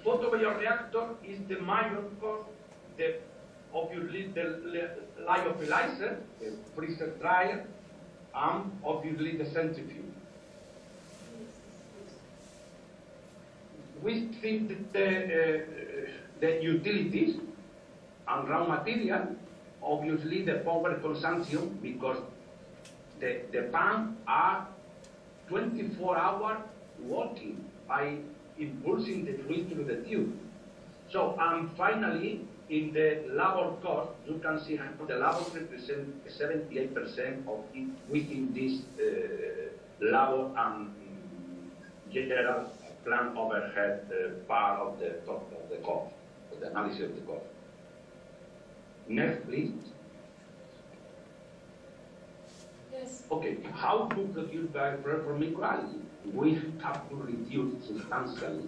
photobioreactor is the major cost, obviously the lyophilizer, the freezer dryer, and obviously the centrifuge. We think that the utilities and raw material, obviously the power consumption, because the pumps are 24 hours working by impulsing the fluid through the tube. So, and finally, in the labor cost, you can see how the labor represents 78% of it within this labor and general plant overhead part of the cost, of the analysis of the cost. Next, please. Yes. Okay, how to produce biofuel from microalgae? We have to reduce substantially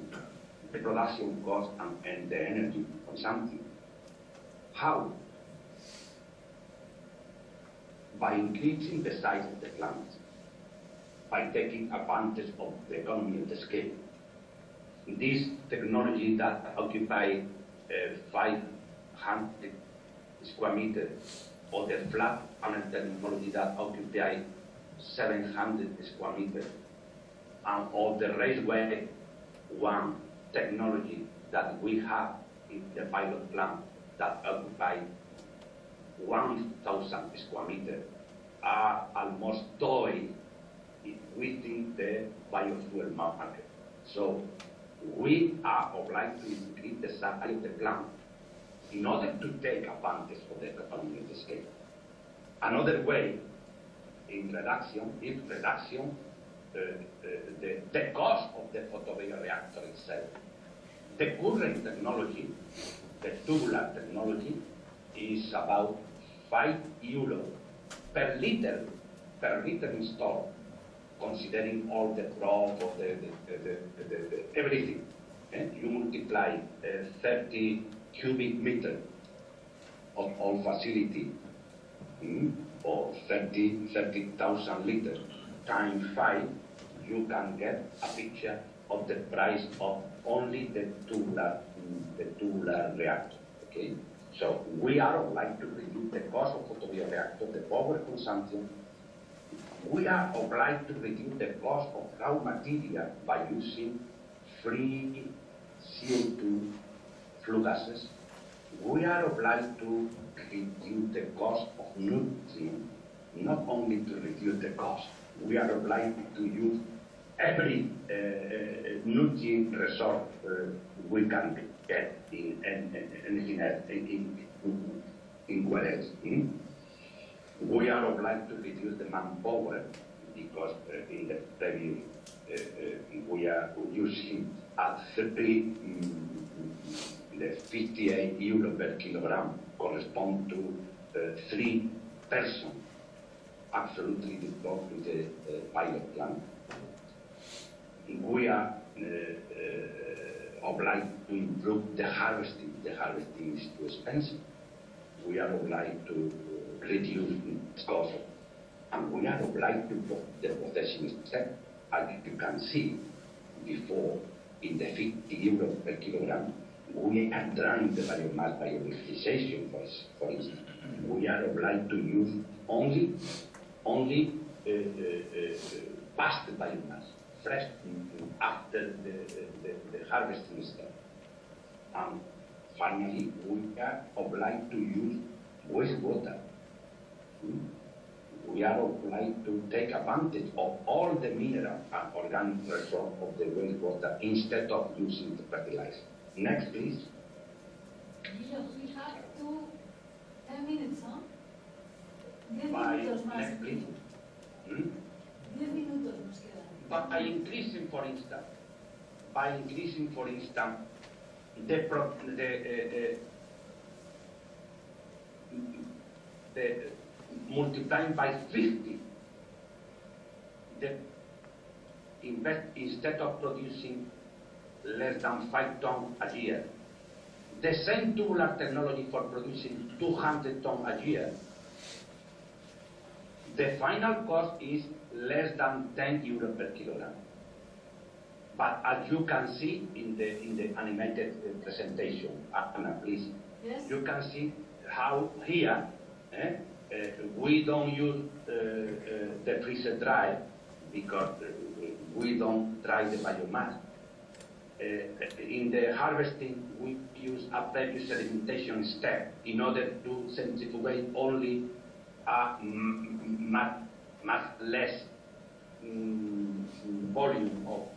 the production cost and the energy consumption. How? By increasing the size of the plants, by taking advantage of the economy of the scale. This technology that occupies 500 square meters, or the flat panel technology that occupies 700 square meters, and or the railway one technology that we have in the pilot plant that occupies 1,000 square meters are almost twice within the biofuel market. So we are obliged to increase the size of the plant in order to take advantage of the economy of the scale. Another way in reduction is reduction the cost of the photobioreactor itself. The current technology, the tubular technology, is about €5 per liter installed, considering all the crop or the everything. And you multiply 30 cubic meters of all facility, or 30,000 liters times 5, you can get a picture of the price of only the tubular reactor. Okay, so we are obliged to reduce the cost of photobioreactor, the power consumption. We are obliged to reduce the cost of raw material by using free CO2 flue gases. We are obliged to reduce the cost of nutrients, not only to reduce the cost. We are obliged to use every nutrient resource we can get in anything else, in what else. We are obliged to reduce the manpower because in the previous we are using at 58 euro per kilogram correspond to 3 persons absolutely devoted to the pilot plant. We are obliged to improve the harvesting. The harvesting is too expensive. We are obliged to reduce its cost, and we are obliged to put the processing step. As you can see before, in the 50 euro per kilogram, we are trying the biomass biometrization, for instance. We are obliged to use only past biomass, fresh after the harvesting step. And finally, we are obliged to use wastewater. We are obliged to take advantage of all the mineral and organic resource of the wastewater instead of using the fertilizer. Next, please. We have 10 minutes, huh? 10 By minutos más. next, please. 10 minutos nos quedan. But by increasing, for instance, the multiplying by 50, instead of producing less than 5 tons a year, the same tubular technology for producing 200 tons a year, the final cost is less than 10 euro per kilogram. But as you can see in the animated presentation, Anna, please, Yes. you can see how here we don't use the freezer dry because we don't dry the biomass. In the harvesting, we use a previous sedimentation step in order to centrifugate only a much less volume of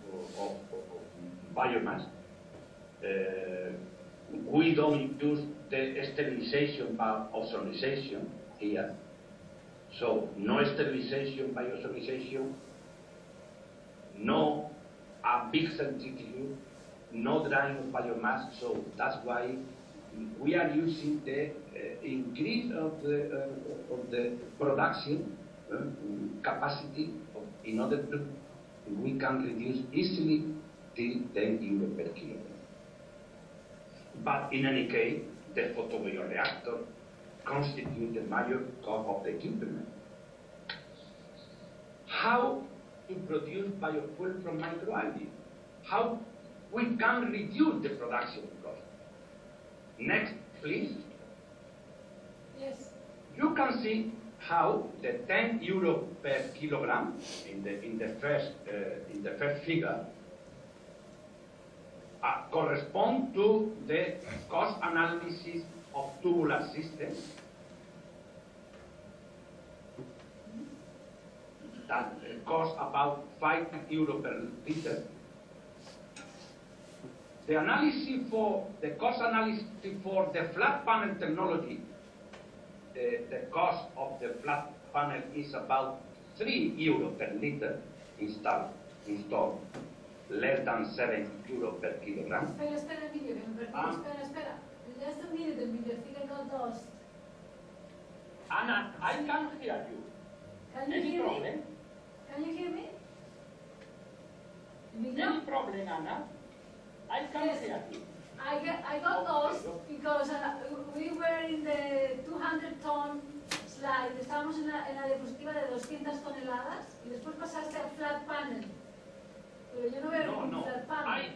biomass. We don't use the sterilization by ozonization here. So no sterilization by ozonization, no a big centrifuge, no drying of biomass. So that's why we are using the increase of the production capacity in order to we can reduce easily till 10 euro per kilogram. But in any case, the photoreactor constitutes the major cost of the equipment. How to produce biofuel from microalgae? How we can reduce the production cost? Next, please. Yes. You can see how the 10 euro per kilogram in the first figure correspond to the cost analysis of tubular systems that cost about 5 euro per liter. The analysis for the cost analysis for the flat panel technology, the cost of the flat panel is about 3 euro per liter installed, less than 7 euro per kilogram. Espera, Emilio, que me perdí. Espera. Just a minute, Emilio. I think I got lost. Anna, I can hear you. Can you Any hear problem? me? Can you hear me? Emilio? Any problem, Anna? I can Yes. hear you. I got lost because we were in the 200-ton slide. Estábamos en la diapositiva de 200 toneladas y después pasaste a flat panel. Pero yo no veo ningún flat panel.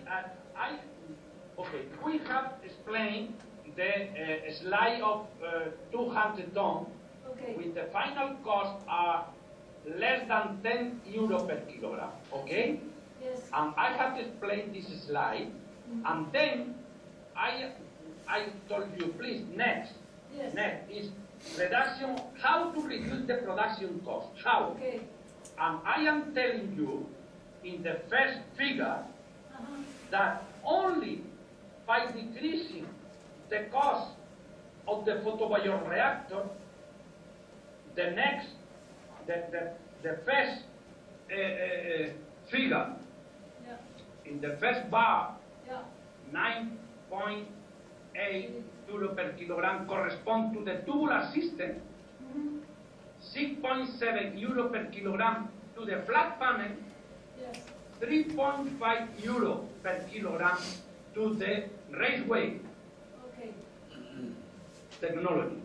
Okay, we have explained the slide of 200 tons Okay. with the final cost are less than 10 euro per kilogram, okay? Yes. And I have explained this slide, and then I told you, please, next. Yes. Next is reduction, how to reduce the production cost, how? Okay. And I am telling you, in the first figure, that only by decreasing the cost of the photobioreactor, the first figure, Yeah. in the first bar, Yeah. 9.8 euro per kilogram correspond to the tubular system, 6.7 euro per kilogram to the flat panel, Yes. 3.5 euro per kilogram to the raceway Okay. technology.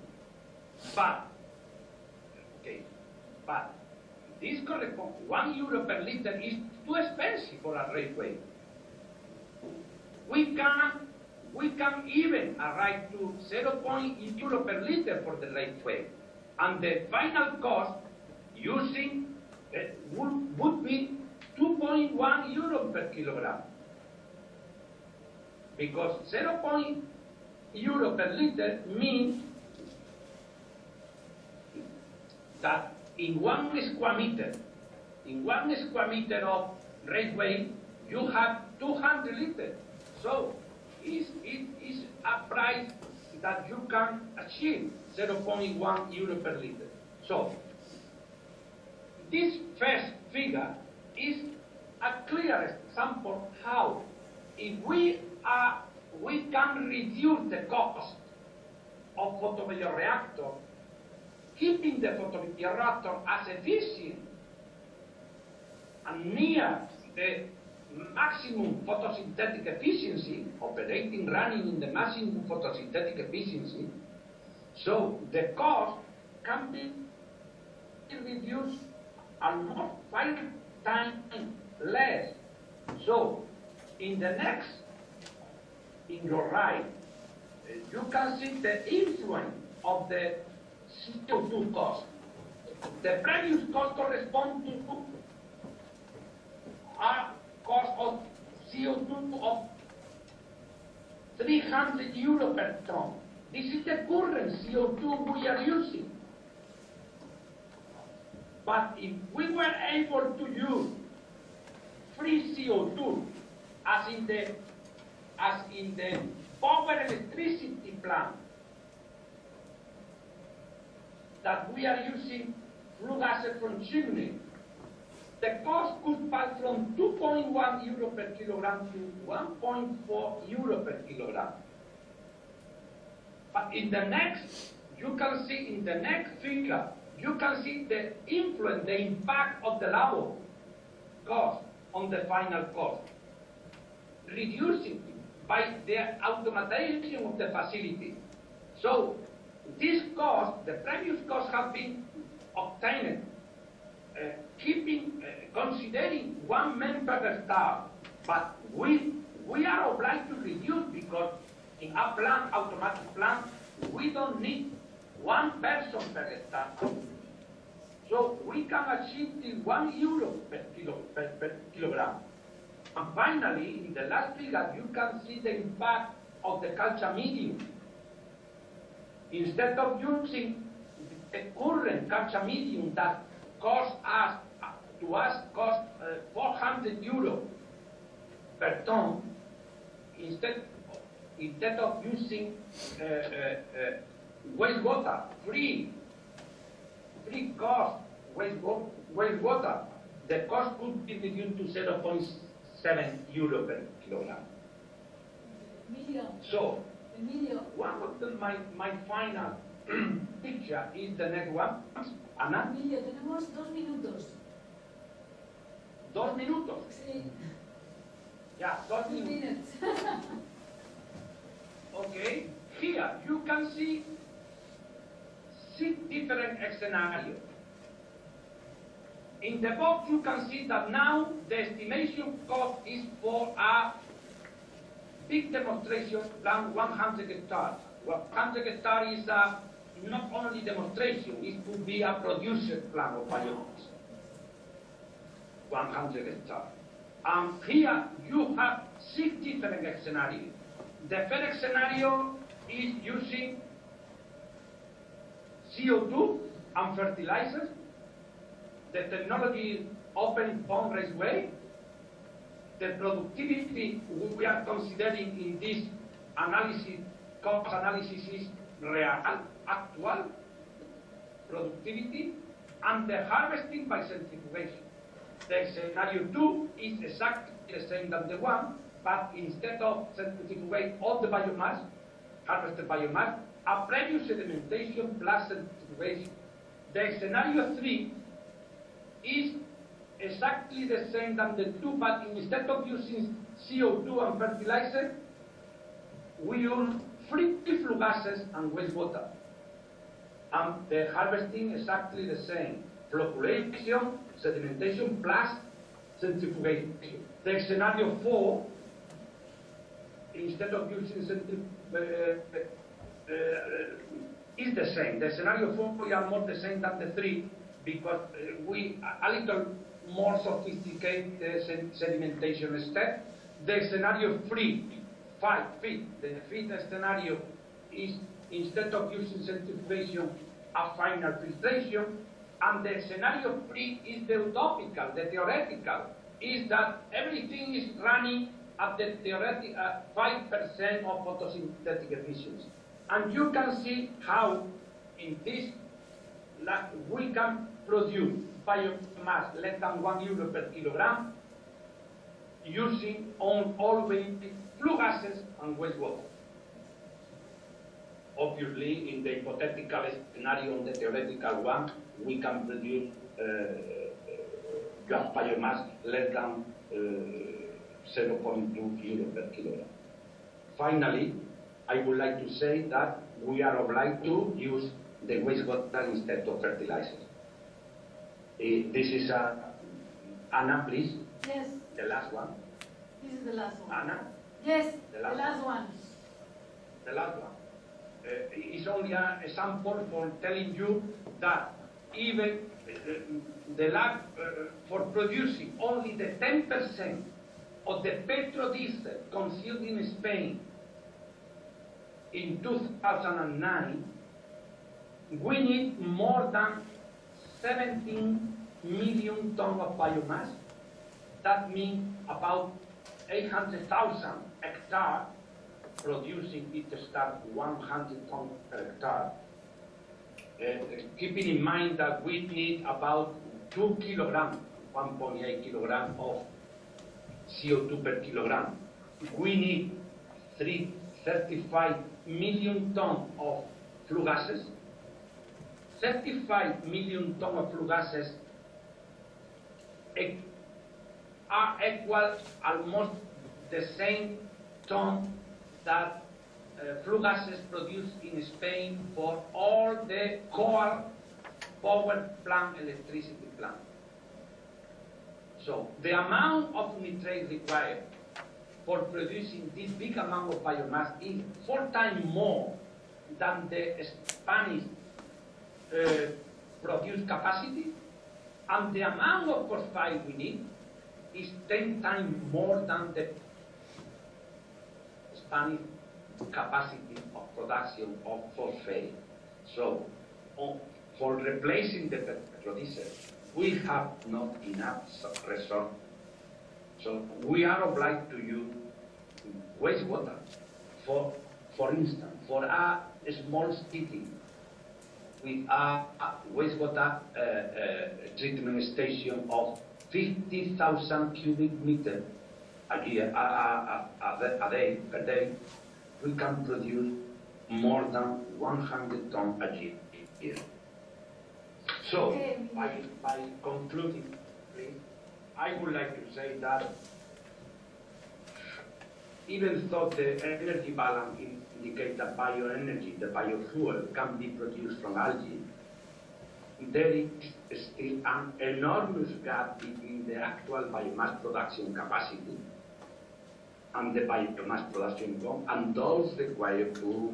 But this corresponds, 1 euro per liter is too expensive for a raceway. We can even arrive to 0.8 euro per liter for the raceway. And the final cost using would be 2.1 euro per kilogram. Because 0.8 euro per liter means that in 1 square meter of raceway, you have 200 liters. So it is a price that you can achieve, 0.1 euro per liter. So this first figure is a clear example how, if we can reduce the cost of photobioreactor, keeping the photobioreactor as efficient and near the maximum photosynthetic efficiency, running in the maximum photosynthetic efficiency, so the cost can be reduced almost 5 times less. So in your right, you can see the influence of the CO2 cost. The previous cost corresponds to a cost of CO2 of 300 euro per ton. This is the current CO2 we are using. But if we were able to use free CO2 as in the power electricity plant that we are using flue gases from chimney, the cost could pass from 2.1 euro per kilogram to 1.4 euro per kilogram. But in the next, you can see in the next figure, you can see the influence, the impact of the labor cost on the final cost, reducing by the automation of the facility. So this cost, the previous cost, have been obtained considering 1 man per hectare, but we are obliged to reduce because in a plant, automatic plant, we don't need 1 person per hectare. So we can achieve the 1 euro per kilogram. And finally, in the last figure, you can see the impact of the culture medium. Instead of using the current culture medium that cost 400 euro per ton, instead of using wastewater, free cost wastewater, the cost could be reduced to 0.7 euro per kilogram. So, one of my final picture is the next one. Ana. Emilio, tenemos 2 minutos. 2 minutos. Sí. Yeah, 2 minutes. Okay, here you can see 6 different scenarios. In the box you can see that now the estimation cost is for a big demonstration plant 100 hectares. 100 hectares is not only demonstration, it could be a producer plant of biomass. 100 hectares. Here you have 6 different scenarios. The first scenario is using CO2 and fertilizers. The technology is open pond raceway. The productivity we are considering in this analysis, cost analysis, is real, actual productivity, and the harvesting by centrifugation. The scenario 2 is exactly the same than the one, but instead of centrifugate all the biomass, harvested biomass, a previous sedimentation plus centrifugation. The scenario 3 is exactly the same than the 2, but instead of using CO2 and fertilizer, we use free flue gases and wastewater. And the harvesting is exactly the same. Flocculation, sedimentation plus centrifugation. The scenario 4, instead of using is the same. The scenario 4 we are more the same than the 3 because we a little more sophisticated sedimentation step. The scenario 5, the fifth scenario is instead of using centrifugation, a final filtration. And the scenario 3 is the utopical, the theoretical, is that everything is running at the theoretical 5% of photosynthetic efficiency. And you can see how in this we can produce biomass less than 1 euro per kilogram using always flue gases and wastewater. Obviously, in the hypothetical scenario, on the theoretical one, we can produce gas biomass less than 0.2 euro per kilogram. Finally, I would like to say that we are obliged to use the wastewater instead of fertilizers. This is Anna, please. Yes. The last one. This is the last one. Anna? Yes, The the last one. The last one. It's only a sample for telling you that even the lab for producing only the 10% of the petrodiesel consumed in Spain in 2009, we need more than 17 million tons of biomass. That means about 800,000 hectares producing it start 100 tons per hectare. Keeping in mind that we need about 2 kilograms, 1.8 kilograms of CO2 per kilogram. We need 35 million tons of flue gases. 35 million tons of flue gases are equal almost the same ton that flue gases produced in Spain for all the coal power plant electricity plant. So the amount of nitrate required for producing this big amount of biomass is 4 times more than the Spanish produced capacity, and the amount of phosphate we need is 10 times more than the Spanish capacity of production of phosphate. So, for replacing the petrodiesel, we have not enough resources. So we are obliged to use wastewater. For instance, for a small city with a wastewater treatment station of 50,000 cubic meters a year, per day, we can produce more than 100 tons a year. So, by concluding, please, I would like to say that even though the energy balance indicates that bioenergy, the biofuel, can be produced from algae, there is still an enormous gap between the actual biomass production capacity and the biomass production income, and those required to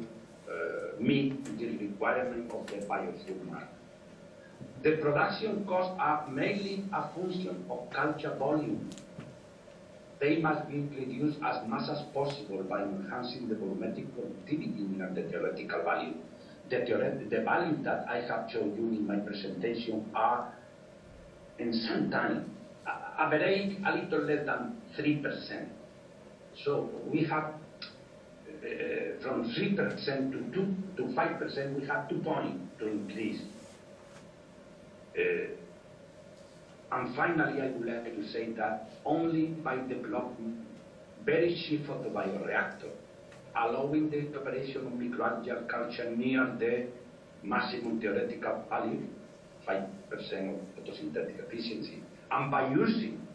meet the requirement of the biofuel market. The production costs are mainly a function of culture volume. They must be reduced as much as possible by enhancing the volumetric productivity and the theoretical value. The values that I have shown you in my presentation are, in some time, average a little less than 3%. So we have, from 3% to 5%, we have 2 points to increase. And finally, I would like to say that only by developing very cheap photobioreactor, allowing the operation of microalgae culture near the maximum theoretical value, 5% of photosynthetic efficiency, and by using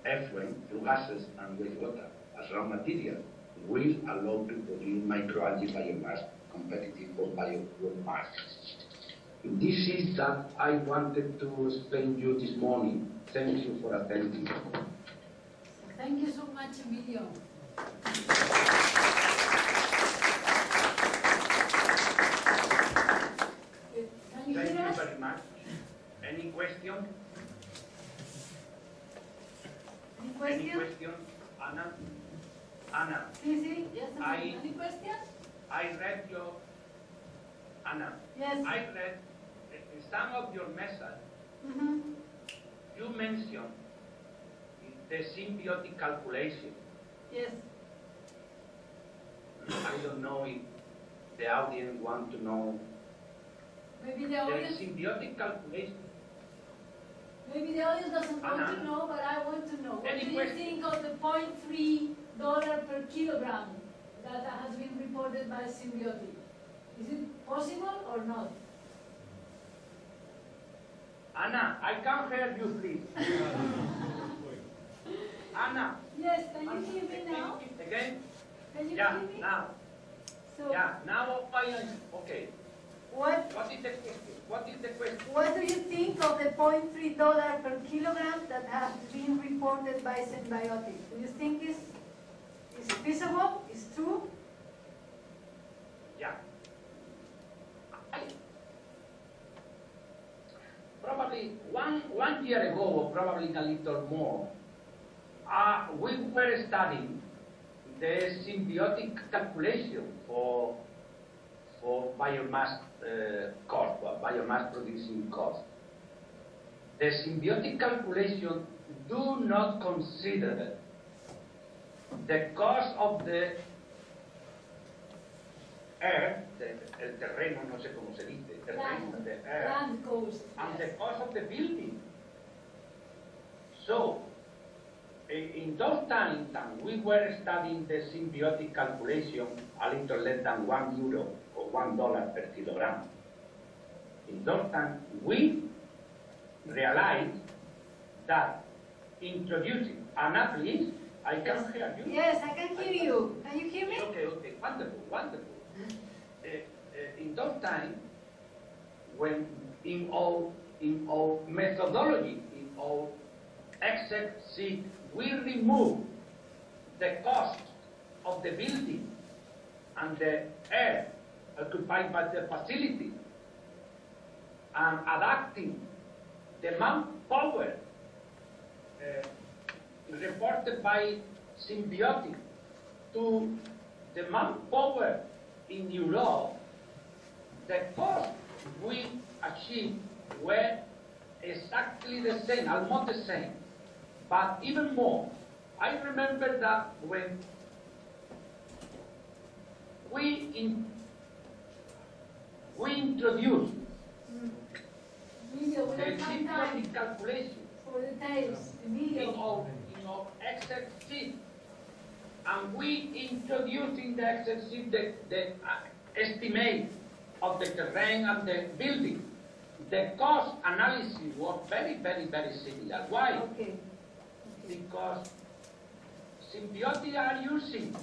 effluent, flue gases, and wastewater as raw material, will allow to produce microalgae biomass competitive for biofuel markets. This is that I wanted to explain you this morning. Thank you for attending. Thank you so much, Emilio. Thank you very much. Any question? Any question? Anna? Anna? Sí, yes, any question? I read your... Anna? Yes. I read some of your message. You mentioned the symbiotic calculation. Yes. I don't know if the audience want to know. Maybe the audience. The symbiotic calculation. Maybe the audience doesn't want to know, but I want to know. What do you think of the $0.3 per kilogram that has been reported by Symbiotic? Is it possible or not? Anna, I can't hear you, please. Anna. Yes, can you hear me now? Again? Can you hear me? Now. So, yeah, now I am okay. What is the question? What is the question? What do you think of the $0.3 per kilogram that has been reported by Symbiotic? Do you think is feasible? Is true? Yeah. Probably one year ago, or probably a little more, we were studying the symbiotic calculation for biomass cost, biomass producing cost. The symbiotic calculation do not consider the cost of the earth, el terreno, no sé cómo se dice, terreno, the earth, land cost, and yes. the cost of the building. So, in those times, and we were studying the symbiotic calculation a little less than €1 or $1 per kilogram. In those times, we realized that introducing, and at least, I can hear you. Yes, I can hear you. Can you hear me? Okay, wonderful, wonderful. In those times, when in our methodology, in our Excel sheet, we remove the cost of the building and the area occupied by the facility, and adapting the manpower reported by Symbiotic to the manpower in Europe, the cost we achieved were exactly the same, almost the same, but even more. I remember that when we introduced Emilio, we the don't have time symbiotic calculation for details. in Emilio. our Excel sheet, and we introduced in the Excel sheet the estimate of the terrain and the building. The cost analysis was very, very, very similar. Why? Okay. Because Symbiotic are using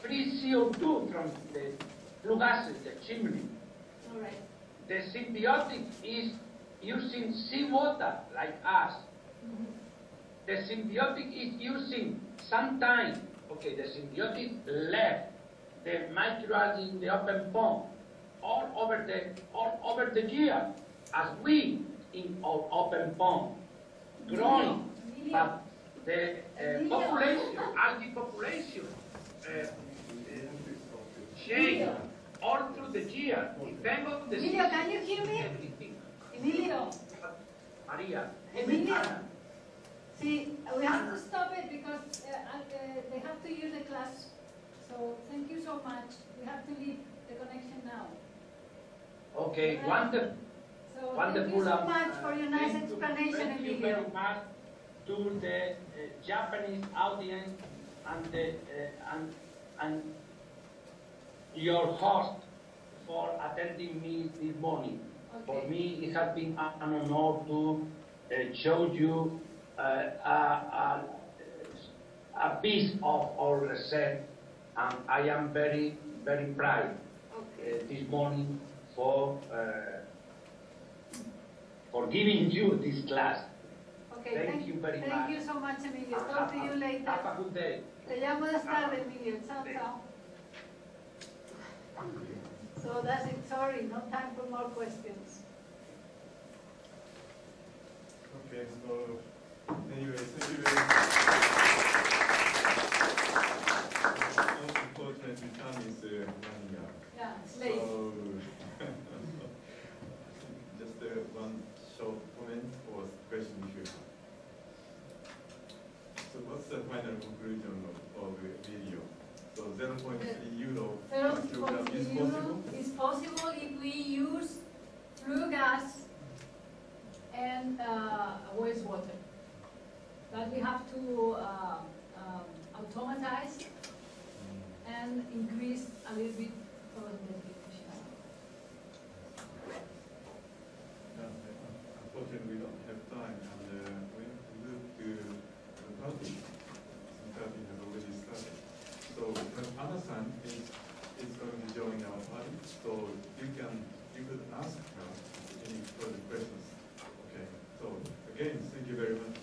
free CO2 from the flue gases, the chimney. All right. The Symbiotic is using seawater like us. Mm-hmm. The Symbiotic is using sometimes, okay, the Symbiotic left the microalgae in the open pond all over the year, as we in our open pond growing, but the population, algae population, change all through the year. Depending on the Emilio, can you hear me? everything. Emilio. Maria. Emilio. See, we have to stop it because they have to use the class. So thank you so much. We have to leave the connection now. Okay, Right. wonderful. So Wonderful. thank you so much for your nice explanation, Thank you Emilio. very much to the Japanese audience and the and your host for attending me this morning. Okay. For me, it has been an honor to show you a piece of our research, and I am very, very proud this morning for giving you this class. Okay, Thank you very much. Thank you so much, Emilio. Talk to you later. Have a good day. Te llamo más tarde, Emilio. Chao, chao. So that's it. Sorry, no time for more questions. Okay, so anyway, thank you very much. Unfortunately, time is running out. Yeah, it's late. So, just one short comment or question if you have. So what's the final conclusion of the video? So 0.3 euro per kilogram is possible? Is possible if we use flue gas and wastewater. But we have to automatize and increase a little bit productivity efficiency. Unfortunately, we don't have time, and we have to move to the party. Some party has already started. So Anna-san is going to join our party, so you could ask her any further questions. Okay. So again, thank you very much.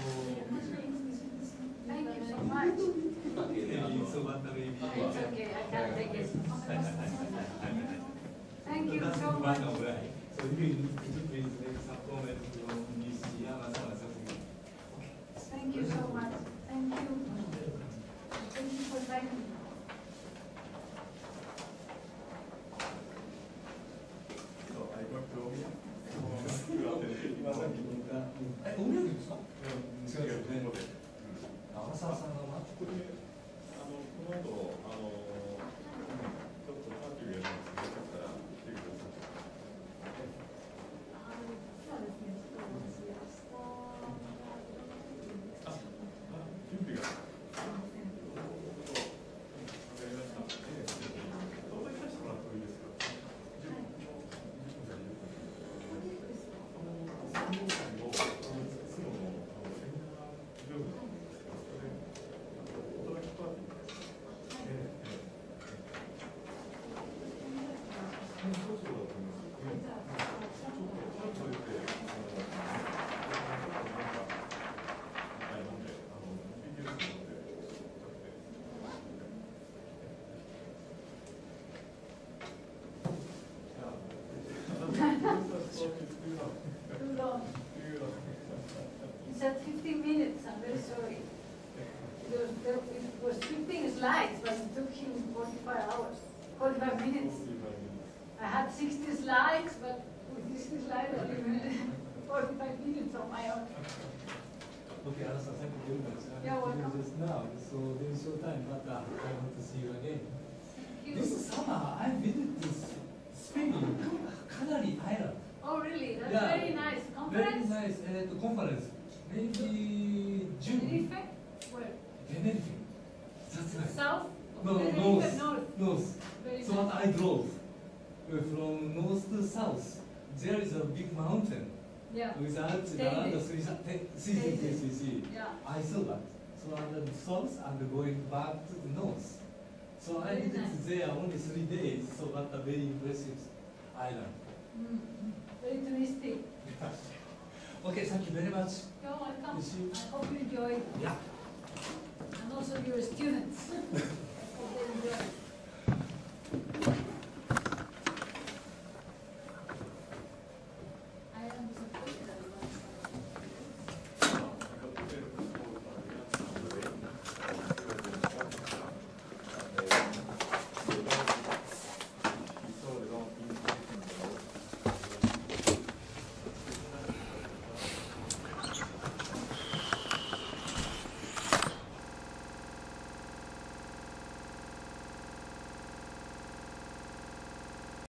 Thank you so much. It's okay, I can't take it. Thank you so much. So you please make some comments from this year. Thank you so much. Thank you. Thank you for inviting me. So I got to Omia. 今さっき言った。お土産ですか？違うよね。長澤さんがこれこの後ちょっとパーティーをやるんですけど、よかったら来てください。そうですね。準備が。わかりました。相談させてもらってもいいですか。He said 15 minutes, I'm very sorry. It was 15 slides, but it took him 45 minutes. I had 60 slides, but with 60 slides, I even 45 minutes on my own. Okay, Arasa, thank you very much. You're welcome. Just now, so there is short time, but I want to see you again. Thank you. This summer, I visited Spain, Canary Island. Oh, really? That's Yeah. very nice. Very Conference? nice conference. Maybe June. Tenerife? Where? Tenerife. That's right. South? No, Tenerife, north. north. North. Very So nice. what I drove from north to south. There is a big mountain Yeah. with around Stainless. 3. Yeah. I saw that. So on the south and going back to the north. So I Very did nice. there only 3 days. So what a very impressive island. Very touristic. Okay, thank you very much. You're welcome. You see- I hope you enjoyed. Yeah. And also your students. I hope they enjoyed.